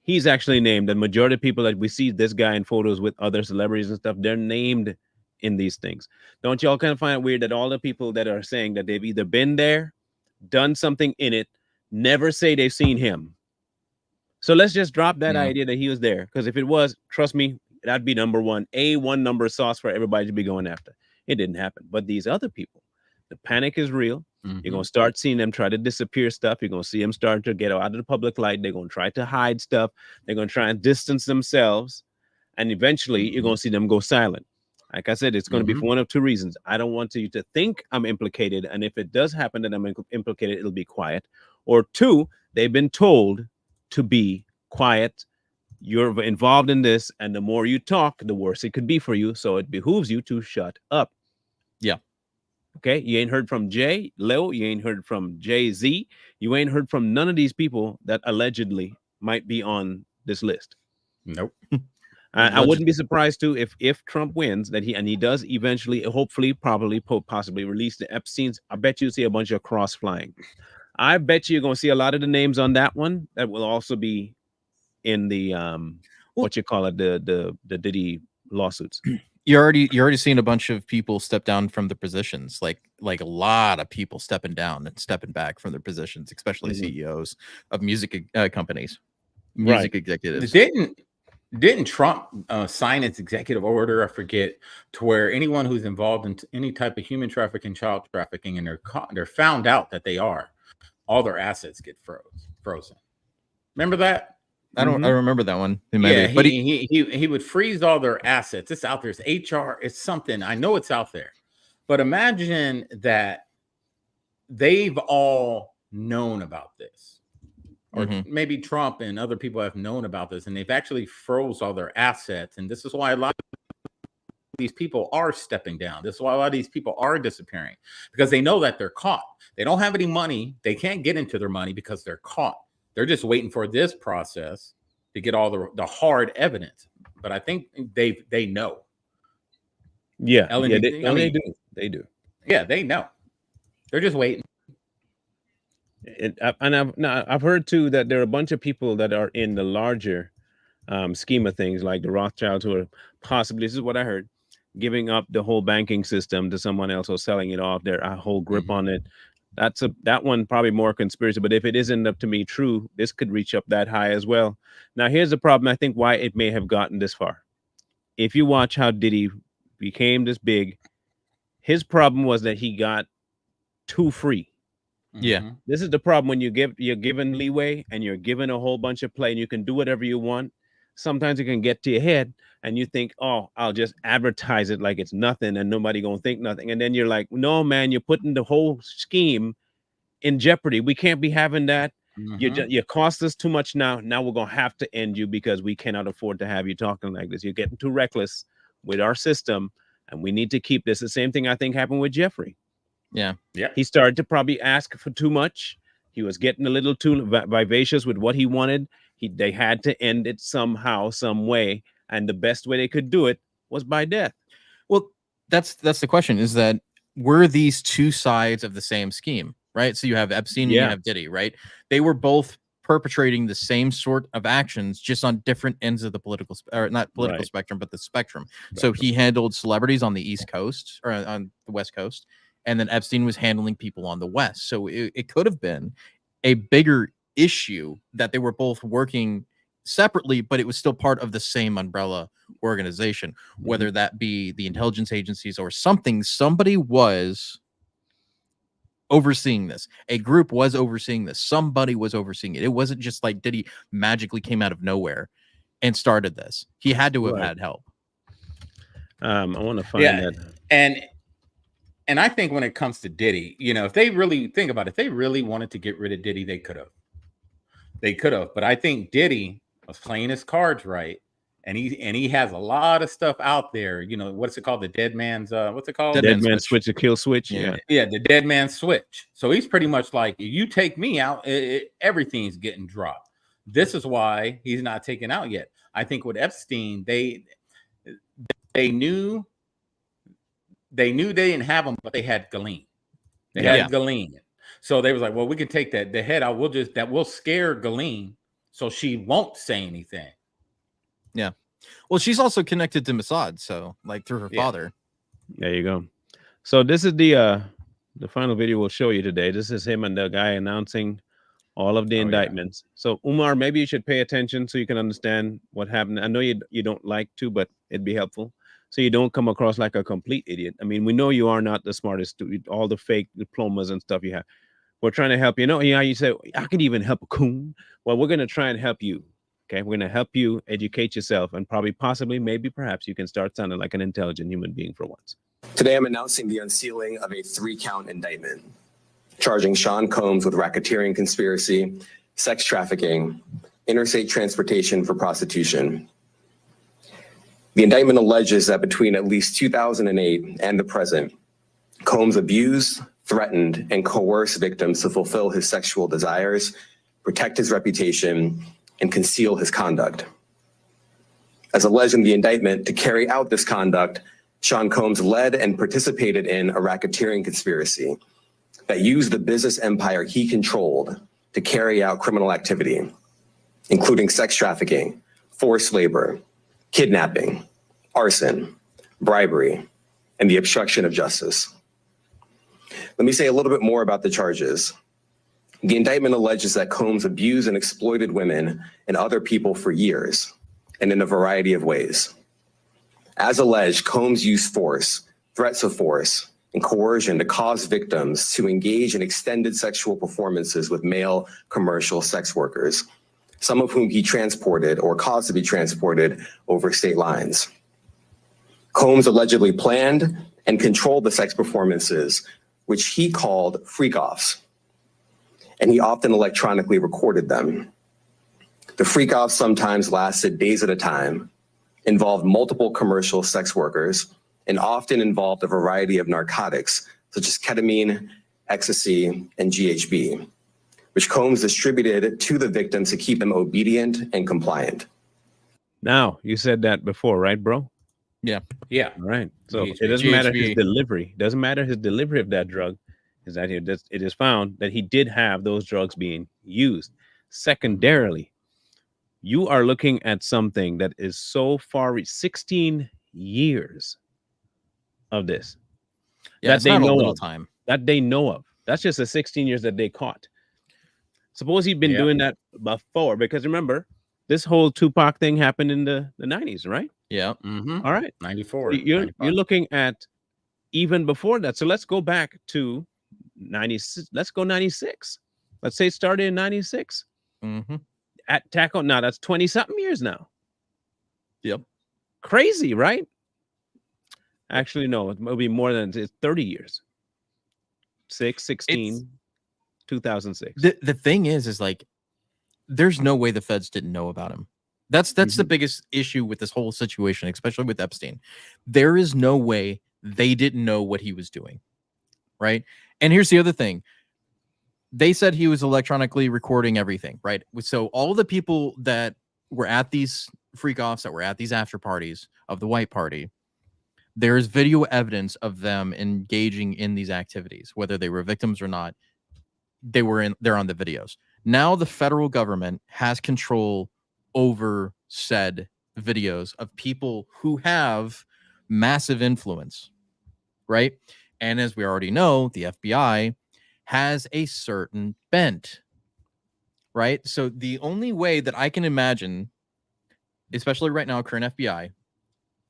he's actually named. The majority of people that we see this guy in photos with other celebrities and stuff, they're named in these things. Don't y'all kind of find it weird that all the people that are saying that they've either been there, done something in it, never say they've seen him? So let's just drop that idea that he was there, because if it was, trust me, that'd be number one, one number sauce for everybody to be going after. It didn't happen. But these other people, the panic is real. You're going to start seeing them try to disappear stuff. You're going to see them start to get out of the public light. They're going to try to hide stuff. They're going to try and distance themselves. And eventually, you're going to see them go silent. Like I said, it's going to be for one of two reasons. I don't want you to think I'm implicated. And if it does happen that I'm implicated, it'll be quiet. Or two, they've been told to be quiet. You're involved in this, and the more you talk, the worse it could be for you. So it behooves you to shut up. Yeah. Okay. You ain't heard from Jay Lil. You ain't heard from Jay-Z. You ain't heard from none of these people that allegedly might be on this list. Nope. I wouldn't be surprised too if Trump wins, that he does eventually, hopefully, probably, possibly release the Epstein's. I bet you see a bunch of cross flying. I bet you're going to see a lot of the names on that one that will also be in the what you call it, the Diddy lawsuits. You're already seeing a bunch of people step down from the positions, like a lot of people stepping down and stepping back from their positions, especially CEOs of music companies, music executives. Didn't Trump sign its executive order? I forget, to where anyone who's involved in any type of human trafficking, child trafficking, and they're found out that they are, all their assets get frozen. Remember that? I remember that one. But he would freeze all their assets. It's out there. It's HR. It's something. I know it's out there. But imagine that they've all known about this, or maybe Trump and other people have known about this, and they've actually froze all their assets. And this is why a lot of these people are stepping down. This is why a lot of these people are disappearing, because they know that they're caught. They don't have any money. They can't get into their money because they're caught. They're just waiting for this process to get all the hard evidence. But I think they know. Yeah, they do. Yeah, they know. They're just waiting. I've heard too that there are a bunch of people that are in the larger scheme of things, like the Rothschilds, who are possibly, this is what I heard, giving up the whole banking system to someone else or selling it off, their whole grip on it. That one probably more conspiracy. But if it isn't up to me true, this could reach up that high as well. Now, here's the problem. I think why it may have gotten this far. If you watch how Diddy became this big, his problem was that he got too free. Yeah. This is the problem when you're given leeway and you're given a whole bunch of play and you can do whatever you want. Sometimes it can get to your head and you think, oh, I'll just advertise it like it's nothing and nobody gonna think nothing. And then you're like, no, man, you're putting the whole scheme in jeopardy. We can't be having that. You cost us too much now. Now we're gonna have to end you because we cannot afford to have you talking like this. You're getting too reckless with our system, and we need to keep this. The same thing I think happened with Jeffrey. Yeah. He started to probably ask for too much. He was getting a little too vivacious with what he wanted. They had to end it somehow, some way, and the best way they could do it was by death. Well, that's the question, is that were these two sides of the same scheme, right? So you have Epstein and you have Diddy, right? They were both perpetrating the same sort of actions, just on different ends of the political, or not political spectrum, but the spectrum. So he handled celebrities on the East Coast or on the West Coast, and then Epstein was handling people on the West. So it could have been a bigger issue that they were both working separately, but it was still part of the same umbrella organization, whether that be the intelligence agencies or something. Somebody was overseeing this. A group was overseeing this. Somebody was overseeing it. It wasn't just like Diddy magically came out of nowhere and started this. He had to have had help. I want to find that. And I think when it comes to Diddy, if they really think about it, if they really wanted to get rid of Diddy, they could have. But I think Diddy was playing his cards right, and he has a lot of stuff out there. What's it called? The dead man's what's it called? Dead man switch, the kill switch. Yeah, the dead man switch. So he's pretty much like, if you take me out, everything's getting dropped. This is why he's not taken out yet. I think with Epstein, they knew they didn't have him, but they had Ghislaine. They had Ghislaine. So they was like, well, we can take the head out. We'll scare Ghislaine so she won't say anything. Yeah. Well, she's also connected to Mossad, so like through her father. There you go. So this is the final video we'll show you today. This is him and the guy announcing all of the indictments. So Umar, maybe you should pay attention so you can understand what happened. I know you don't like to, but it'd be helpful, so you don't come across like a complete idiot. I mean, we know you are not the smartest, all the fake diplomas and stuff you have. We're trying to help you. You say, I can even help a coon. Well, we're going to try and help you. Okay, we're going to help you educate yourself, and possibly, maybe, perhaps you can start sounding like an intelligent human being for once. Today, I'm announcing the unsealing of a 3-count indictment, charging Sean Combs with racketeering conspiracy, sex trafficking, interstate transportation for prostitution. The indictment alleges that between at least 2008 and the present, Combs abused, threatened, and coerced victims to fulfill his sexual desires, protect his reputation, and conceal his conduct. As alleged in the indictment, to carry out this conduct, Sean Combs led and participated in a racketeering conspiracy that used the business empire he controlled to carry out criminal activity, including sex trafficking, forced labor, kidnapping, arson, bribery, and the obstruction of justice. Let me say a little bit more about the charges. The indictment alleges that Combs abused and exploited women and other people for years, and in a variety of ways. As alleged, Combs used force, threats of force, and coercion to cause victims to engage in extended sexual performances with male commercial sex workers, some of whom he transported or caused to be transported over state lines. Combs allegedly planned and controlled the sex performances, which he called freak-offs, and he often electronically recorded them. The freak-offs sometimes lasted days at a time, involved multiple commercial sex workers, and often involved a variety of narcotics, such as ketamine, ecstasy, and GHB, which Combs distributed to the victims to keep them obedient and compliant. Now, you said that before, right, bro? Yeah. Yeah. All right. So GHB. it doesn't matter his delivery. It doesn't matter his delivery of that drug. Is that it is found that he did have those drugs being used. Secondarily, you are looking at something that is so far 16 years of this. Yeah, That it's they not a know little of. time. That they know of. That's just the 16 years that they caught. Suppose he'd been Yeah. doing that before, because remember, this whole Tupac thing happened in the 90s, right? Yeah. All right. 94. So you're 95. looking at even before that. So let's go back to 96. Let's go 96. Let's say it started in 96. Mm-hmm. At tackle now, that's 20 something years now. Yep. Crazy, right? Actually, no, it'll be more than it's 30 years. 16, 2006. The thing is like, there's no way the feds didn't know about him. That's the biggest issue with this whole situation, especially with Epstein. There is no way they didn't know what he was doing, right? And here's the other thing. They said he was electronically recording everything, right? So all the people that were at these freak offs, that were at these after parties of the white party, there's video evidence of them engaging in these activities, whether they were victims or not. They're on the videos. Now the federal government has control over said videos of people who have massive influence, right? And as we already know, the FBI has a certain bent, right? So the only way that I can imagine, especially right now, current FBI,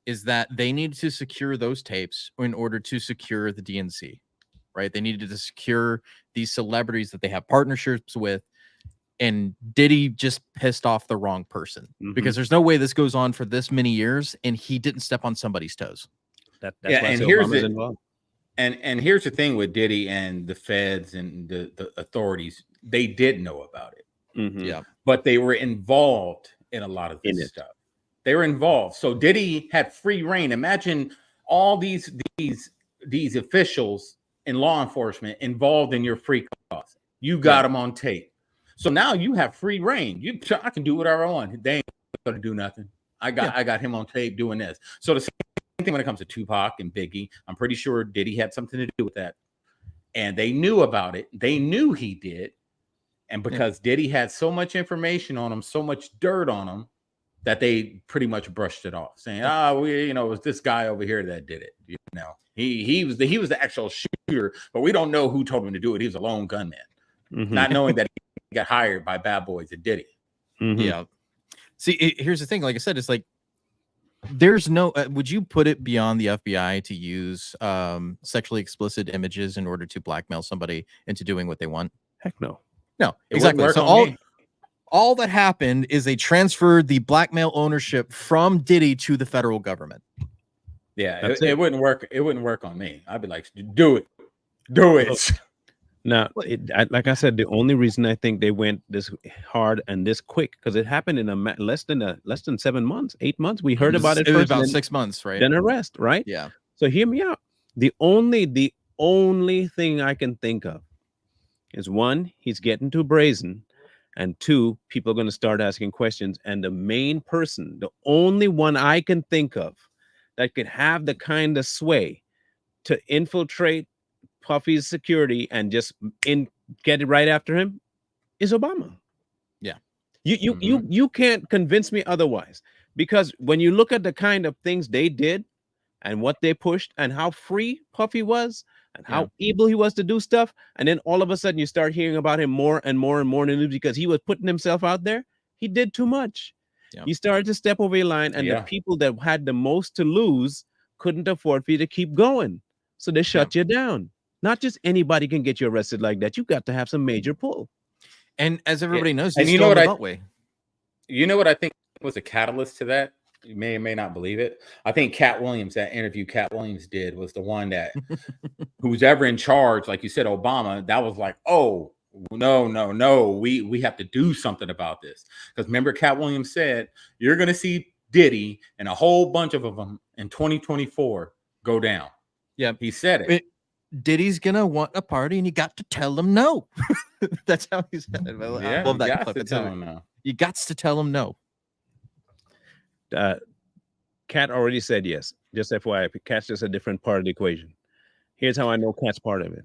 is that they need to secure those tapes in order to secure the DNC, right? They needed to secure these celebrities that they have partnerships with. And Diddy just pissed off the wrong person, because there's no way this goes on for this many years and he didn't step on somebody's toes. That's Yeah, why and Obama's involved. And here's the thing with Diddy and the feds and the authorities, they did know about it. Yeah. But they were involved in a lot of this stuff. They were involved. So Diddy had free reign. Imagine all these officials in law enforcement involved in your freak offs. You got them on tape. So now you have free reign. I can do whatever I want. They ain't gonna do nothing. I got him on tape doing this. So the same thing when it comes to Tupac and Biggie, I'm pretty sure Diddy had something to do with that. And they knew about it. They knew he did. And because Diddy had so much information on him, so much dirt on him, that they pretty much brushed it off, saying, it was this guy over here that did it. He was the actual shooter, but we don't know who told him to do it. He was a lone gunman, not knowing that he got hired by bad boys and Diddy. Yeah. See, here's the thing. Like I said, it's like, there's no, would you put it beyond the FBI to use sexually explicit images in order to blackmail somebody into doing what they want? Heck no. No, exactly. So all that happened is they transferred the blackmail ownership from Diddy to the federal government. Yeah, it wouldn't work. It wouldn't work on me. I'd be like, do it. Do it. Now, like I said, the only reason I think they went this hard and this quick, because it happened in less than 7 months, 8 months. We heard about it was first, about 6 months, right? Then arrest, right? Yeah. So hear me out. The only thing I can think of is, one, he's getting too brazen, and two, people are going to start asking questions. And the main person, the only one I can think of that could have the kind of sway to infiltrate Puffy's security and just get it right after him is Obama. Yeah. You can't convince me otherwise, because when you look at the kind of things they did and what they pushed and how free Puffy was and how able he was to do stuff, and then all of a sudden you start hearing about him more and more and more in the news because he was putting himself out there. He did too much. You started to step over your line, and the people that had the most to lose couldn't afford for you to keep going, so they shut you down. Not just anybody can get you arrested like that. You got to have some major pull. And as everybody knows, and you know what I think was a catalyst to that? You may or may not believe it. I think Cat Williams, that interview Cat Williams did, was the one that who's ever in charge, like you said, Obama, that was like, oh, no, we have to do something about this. Because remember, Cat Williams said, you're going to see Diddy and a whole bunch of them in 2024 go down. Yeah. He said it. Diddy's going to want a party and you got to tell him no. That's how he said it. I love that clip. You got to tell him no. Cat already said yes. Just FYI, Cat's just a different part of the equation. Here's how I know Cat's part of it.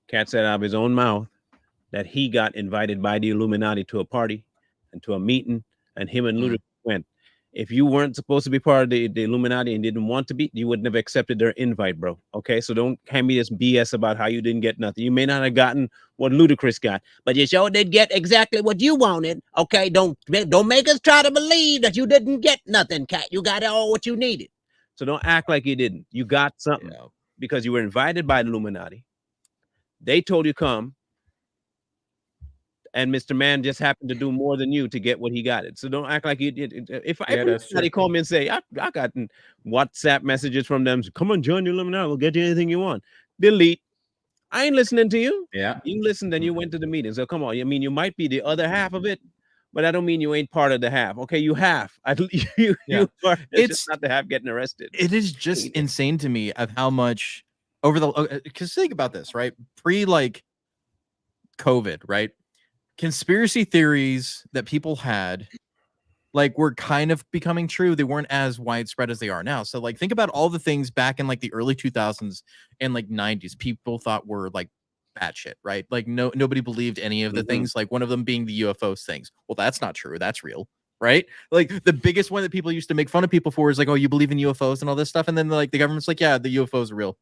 Cat said out of his own mouth that he got invited by the Illuminati to a party and to a meeting, and him and Ludacris went. If you weren't supposed to be part of the Illuminati and didn't want to be, you wouldn't have accepted their invite, bro. Okay, so don't hand me this BS about how you didn't get nothing. You may not have gotten what Ludacris got, but you sure did get exactly what you wanted. Okay, don't make us try to believe that you didn't get nothing, cat. You got all what you needed. So don't act like you didn't. You got something because you were invited by the Illuminati. They told you come. And Mr. Man just happened to do more than you to get what he got it. So don't act like you did. If somebody call me and say, I got WhatsApp messages from them, come on, join the Illuminati, we'll get you anything you want. Delete. I ain't listening to you. Yeah. You listened, then you went to the meeting. So come on. I mean, you might be the other half of it, but I don't mean you ain't part of the half. Okay, you half. You are. It's just not the half getting arrested. It is just insane to me of how much over the, because think about this, right? Pre like COVID, right? Conspiracy theories that people had like were kind of becoming true. They weren't as widespread as they are now. So like think about all the things back in like the early 2000s and like 90s people thought were like batshit, right? Like nobody believed any of the things, like one of them being the UFOs things. Well, that's not true. That's real, right? Like the biggest one that people used to make fun of people for is like, oh, you believe in UFOs and all this stuff. And then like the government's like, yeah, the UFOs are real.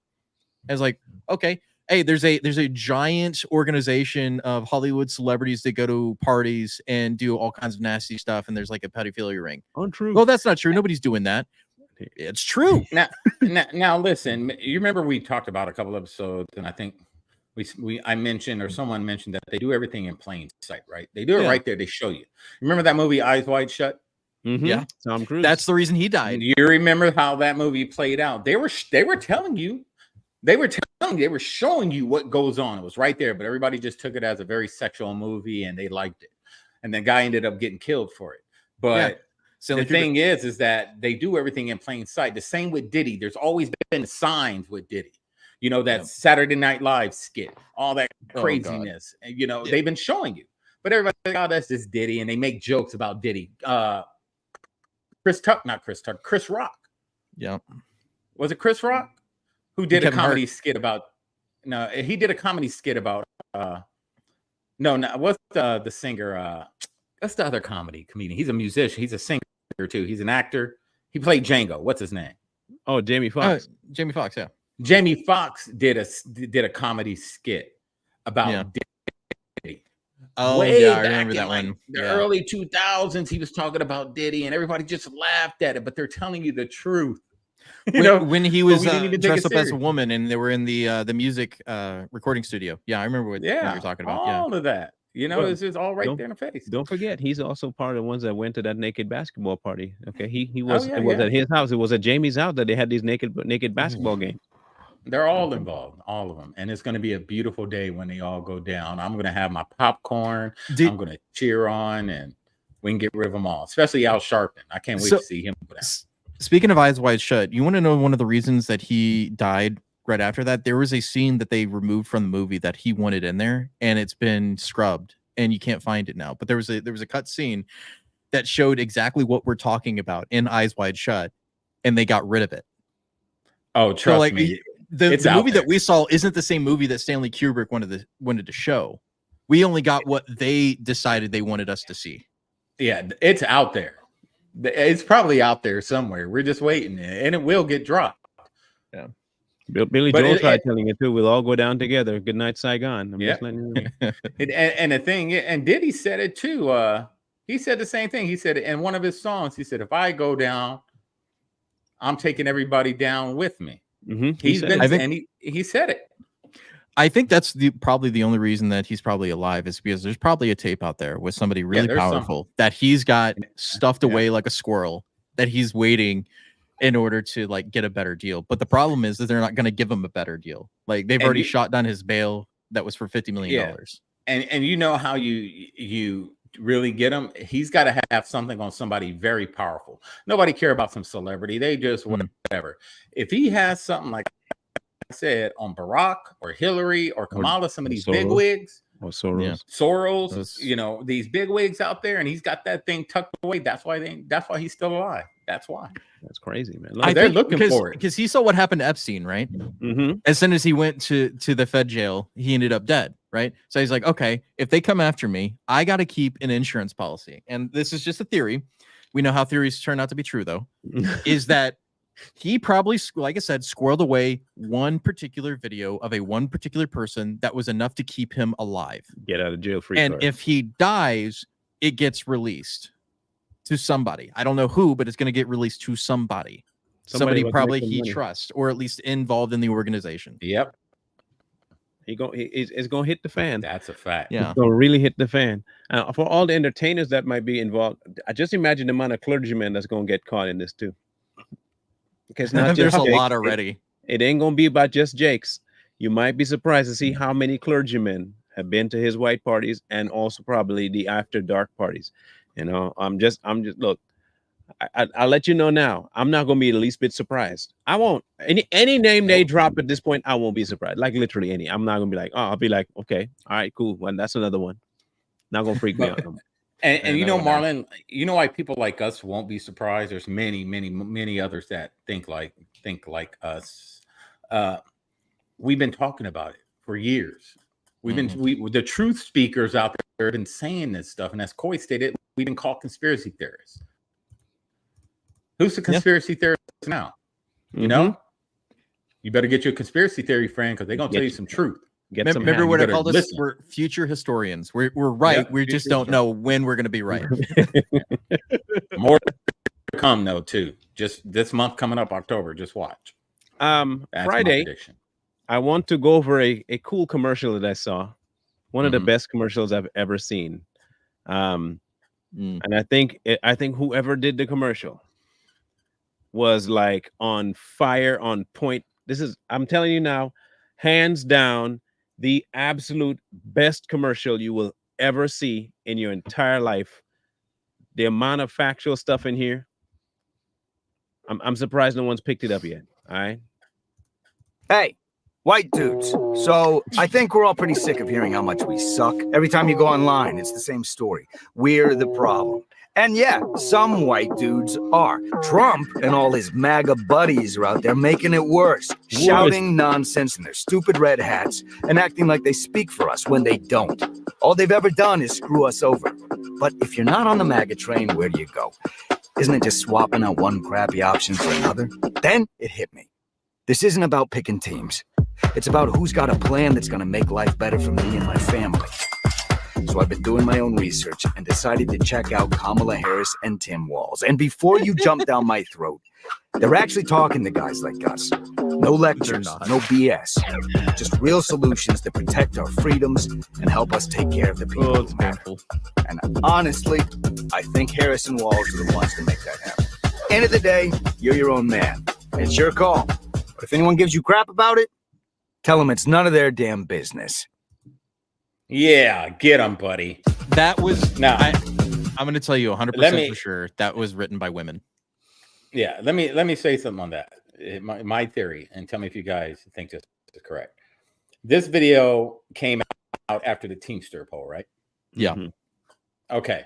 I was like, okay. Hey, there's a giant organization of Hollywood celebrities that go to parties and do all kinds of nasty stuff, and there's like a pedophilia ring. Untrue. Well, that's not true. Nobody's doing that. It's true. Now, listen. You remember we talked about a couple episodes, and I think I mentioned or someone mentioned that they do everything in plain sight, right? They do it right there. They show you. Remember that movie Eyes Wide Shut? Yeah, Tom Cruise. That's the reason he died. You remember how that movie played out? They were telling you. They were showing you what goes on. It was right there, but everybody just took it as a very sexual movie and they liked it. And the guy ended up getting killed for it. But the thing is that they do everything in plain sight. The same with Diddy. There's always been signs with Diddy. You know, that Saturday Night Live skit, all that craziness. And, you know, they've been showing you. But everybody's like, oh, that's just Diddy. And they make jokes about Diddy. Chris Rock. Yeah. Was it Chris Rock? Who did a comedy skit about? No, he did a comedy skit about. What's the singer? What's the other comedian? He's a musician. He's a singer too. He's an actor. He played Django. What's his name? Oh, Jamie Foxx. Jamie Foxx. Yeah. Jamie Foxx did a comedy skit about Diddy. Oh, yeah, I remember that one. The early 2000s, he was talking about Diddy, and everybody just laughed at it. But they're telling you the truth. When he was dressed up as a woman and they were in the music recording studio. Yeah, I remember what you're talking about. All of that. You know, it's just all right there in the face. Don't forget, he's also part of the ones that went to that naked basketball party. Okay, he was. It was at his house. It was at Jamie's house that they had these naked basketball games. They're all involved, all of them, and it's going to be a beautiful day when they all go down. I'm going to have my popcorn. I'm going to cheer on, and we can get rid of them all, especially Al Sharpton. I can't wait to see him go down. Speaking of Eyes Wide Shut, you want to know one of the reasons that he died right after that? There was a scene that they removed from the movie that he wanted in there, and it's been scrubbed, and you can't find it now. But there was a cut scene that showed exactly what we're talking about in Eyes Wide Shut, and they got rid of it. Oh, trust me. The movie that we saw isn't the same movie that Stanley Kubrick wanted to show. We only got what they decided they wanted us to see. Yeah, it's out there. It's probably out there somewhere. We're just waiting, and it will get dropped. Yeah. Billy Joel tried telling it too. We'll all go down together. Good night, Saigon. I'm just letting you know. and the thing, and Diddy said it too. He said the same thing. He said in one of his songs, he said, if I go down, I'm taking everybody down with me. He said it. I think that's probably the only reason that he's probably alive is because there's probably a tape out there with somebody really powerful that he's got stuffed away like a squirrel that he's waiting in order to like get a better deal. But the problem is that they're not going to give him a better deal. Like they've already shot down his bail that was for $50 million. And you know how you really get him? He's got to have something on somebody very powerful. Nobody care about some celebrity. They just whatever. If he has something like I said on Barack or Hillary or Kamala, some of these bigwigs, or Soros, Soros, you know, these bigwigs out there, and he's got that thing tucked away. That's why he's still alive. That's why. That's crazy, man. They're looking for it because he saw what happened to Epstein, right? As soon as he went to the Fed jail, he ended up dead, right? So he's like, okay, if they come after me, I got to keep an insurance policy, and this is just a theory. we know how theories turn out to be true, though, is that he probably, like I said, squirreled away one particular video of a one particular person that was enough to keep him alive. Get out of jail free And card. if he dies, it gets released to somebody. I don't know who, but it's going to get released to somebody. Somebody wants to probably make some he money. trusts, or at least involved in the organization. Yep, It's gonna hit the fan. that's a fact. Yeah. It's gonna really hit the fan. For all the entertainers that might be involved, I just imagine the amount of clergymen that's gonna get caught in this too. Because not There's just a Jakes, lot already. It ain't gonna be about just Jakes. You might be surprised to see how many clergymen have been to his white parties and also probably the after dark parties. You know, I'm just look. I'll let you know now. I'm not gonna be the least bit surprised. I won't. Any name they drop at this point, I won't be surprised. Like literally any. I'm not gonna be like, oh, I'll be like, okay, all right, cool. Well, that's another one. Not gonna freak me out. And you know, Marlon, you know why people like us won't be surprised? There's many others that think like us. We've been talking about it for years. We've been the truth speakers out there have been saying this stuff, and as Coy stated, we've been called conspiracy theorists. Who's the conspiracy theorist now? You know, you better get your conspiracy theory friend because they're gonna tell you some truth. Remember what I called us? We're future historians. We're right. Yep, we just don't know when we're going to be right. More to come though too. Just this month coming up, October. Just watch. That's Friday, I want to go over a cool commercial that I saw. One of the best commercials I've ever seen. And I think whoever did the commercial was like on fire, on point. I'm telling you now, hands down, the absolute best commercial you will ever see in your entire life. The amount of factual stuff in here, I'm surprised no one's picked it up yet. All right. Hey, white dudes. So I think we're all pretty sick of hearing how much we suck. Every time you go online, it's the same story. We're the problem. And yeah, some white dudes are. Trump and all his MAGA buddies are out there making it worse, shouting nonsense in their stupid red hats and acting like they speak for us when they don't. All they've ever done is screw us over. But if you're not on the MAGA train, where do you go? Isn't it just swapping out one crappy option for another? Then it hit me. This isn't about picking teams. It's about who's got a plan that's going to make life better for me and my family. So I've been doing my own research and decided to check out Kamala Harris and Tim Walz. And before you jump down my throat, they're actually talking to guys like us. No lectures, no BS. Just real solutions that protect our freedoms and help us take care of the people who matter. And honestly, I think Harris and Walz are the ones to make that happen. End of the day, you're your own man. It's your call. But if anyone gives you crap about it, tell them it's none of their damn business. Yeah, get them, buddy. That was now. I'm going to tell you 100% for sure that was written by women. Yeah, let me say something on that. My theory, and tell me if you guys think this is correct. This video came out after the Teamster poll, right? Yeah. Okay.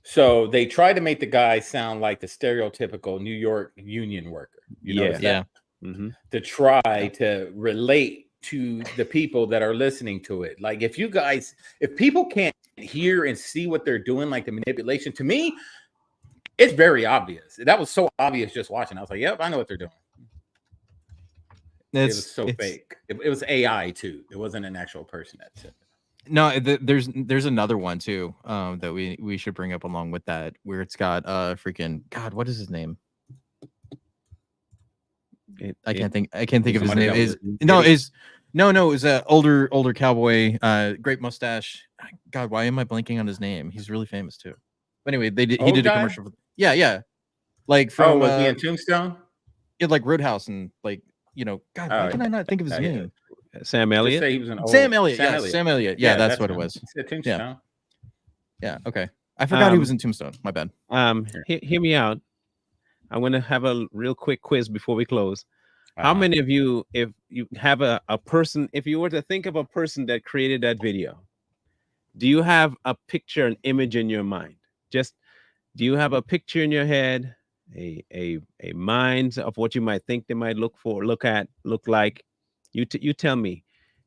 So they tried to make the guy sound like the stereotypical New York union worker. You know, to try to relate to the people that are listening to it. Like if people can't hear and see what they're doing, like the manipulation, to me, it's very obvious. That was so obvious just watching. I was like, yep, I know what they're doing. It was so fake. It was AI too. It wasn't an actual person that said it. No, there's another one too that we should bring up along with that, where it's got freaking God, what is his name? I can't think of his name. It was an older cowboy, great mustache. God, why am I blanking on his name? He's really famous too. But anyway, he did a commercial. Yeah, like from was he in Tombstone? Yeah, like Roadhouse and like God, why can I not think of his name? Sam Elliott. Say he was an old, Sam Elliott. Sam Elliott. Yeah, that's what it was. Tombstone. Yeah. Okay. I forgot he was in Tombstone. My bad. Hear me out. I'm going to have a real quick quiz before we close. How many of you, if you have a person, if you were to think of a person that created that video, do you have a picture, an image in your mind? Just, do you have a picture in your head, a mind of what you might think they might look like? You tell me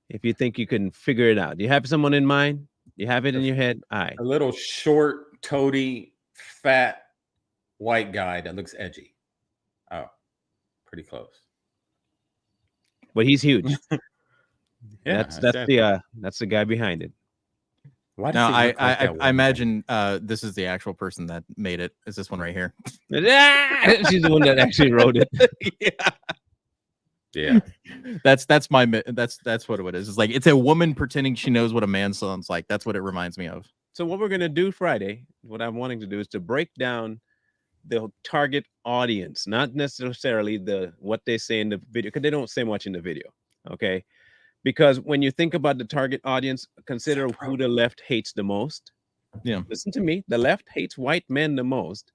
if you think you can figure it out. Do you have someone in mind? You have it in your head? All right. A little short, toady, fat white guy that looks edgy. Oh, pretty close. But he's huge. Yeah, that's the guy behind it. Why does Now, he look like that I one guy? imagine this is the actual person that made it. Is this one right here? She's the one that actually wrote it. Yeah. That's what it is. It's like it's a woman pretending she knows what a man sounds like. That's what it reminds me of. So what we're gonna do Friday, what I'm wanting to do is to break down the target audience, not necessarily what they say in the video, because they don't say much in the video. Okay. Because when you think about the target audience, consider who the left hates the most. Yeah. Listen to me. The left hates white men the most,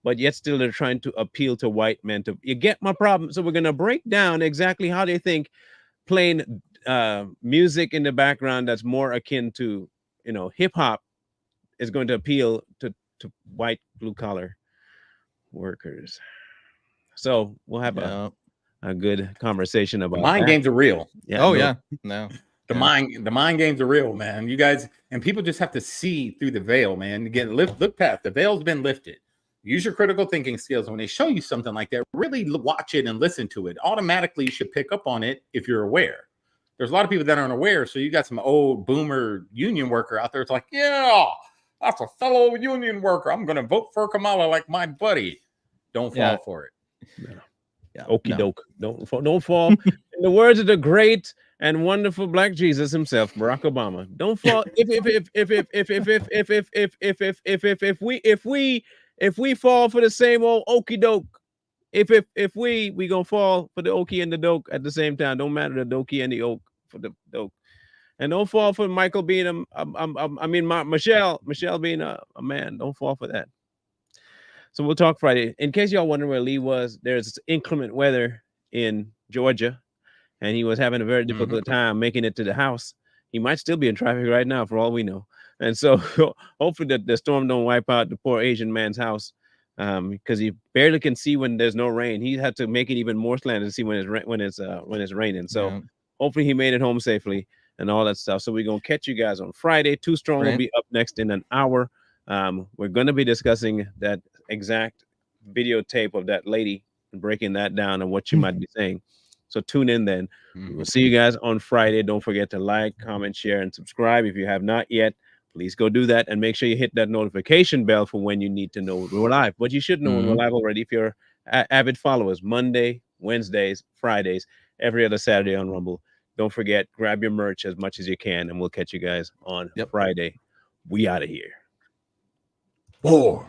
but yet still they're trying to appeal to white men. You get my problem? So we're going to break down exactly how they think playing music in the background that's more akin to, hip hop is going to appeal to white blue collar workers. So we'll have a good conversation about mind games are real. Yeah. The mind games are real, man. You guys and people just have to see through the veil, man. Again, look past the veil's been lifted. Use your critical thinking skills. When they show you something like that, really watch it and listen to it. Automatically, you should pick up on it if you're aware. There's a lot of people that aren't aware. So you got some old boomer union worker out there. It's like, yeah, that's a fellow union worker. I'm going to vote for Kamala like my buddy. Don't fall for it. Yeah. Okie doke. Don't fall. In the words of the great and wonderful Black Jesus himself, Barack Obama. Don't fall. If we fall for the same old okie doke, if we gonna fall for the okie and the doke at the same time. Don't matter the dokie and the oak for the doke, and don't fall for Michael being Michelle being a man. Don't fall for that. So we'll talk Friday. In case y'all wondering where Lee was, there's inclement weather in Georgia, and he was having a very difficult time making it to the house. He might still be in traffic right now, for all we know. And so hopefully the storm don't wipe out the poor Asian man's house, because he barely can see when there's no rain. He had to make it even more slanted to see when it's raining. So hopefully he made it home safely and all that stuff. So we're gonna catch you guys on Friday. Too Strong will be up next in an hour. We're going to be discussing that exact videotape of that lady and breaking that down and what you might be saying. So tune in then. We'll see you guys on Friday. Don't forget to like, comment, share, and subscribe. If you have not yet, please go do that and make sure you hit that notification bell for when you need to know we're live. But you should know when we're live already if you're avid followers. Monday, Wednesdays, Fridays, every other Saturday on Rumble. Don't forget, grab your merch as much as you can, and we'll catch you guys on Friday. We out of here. War.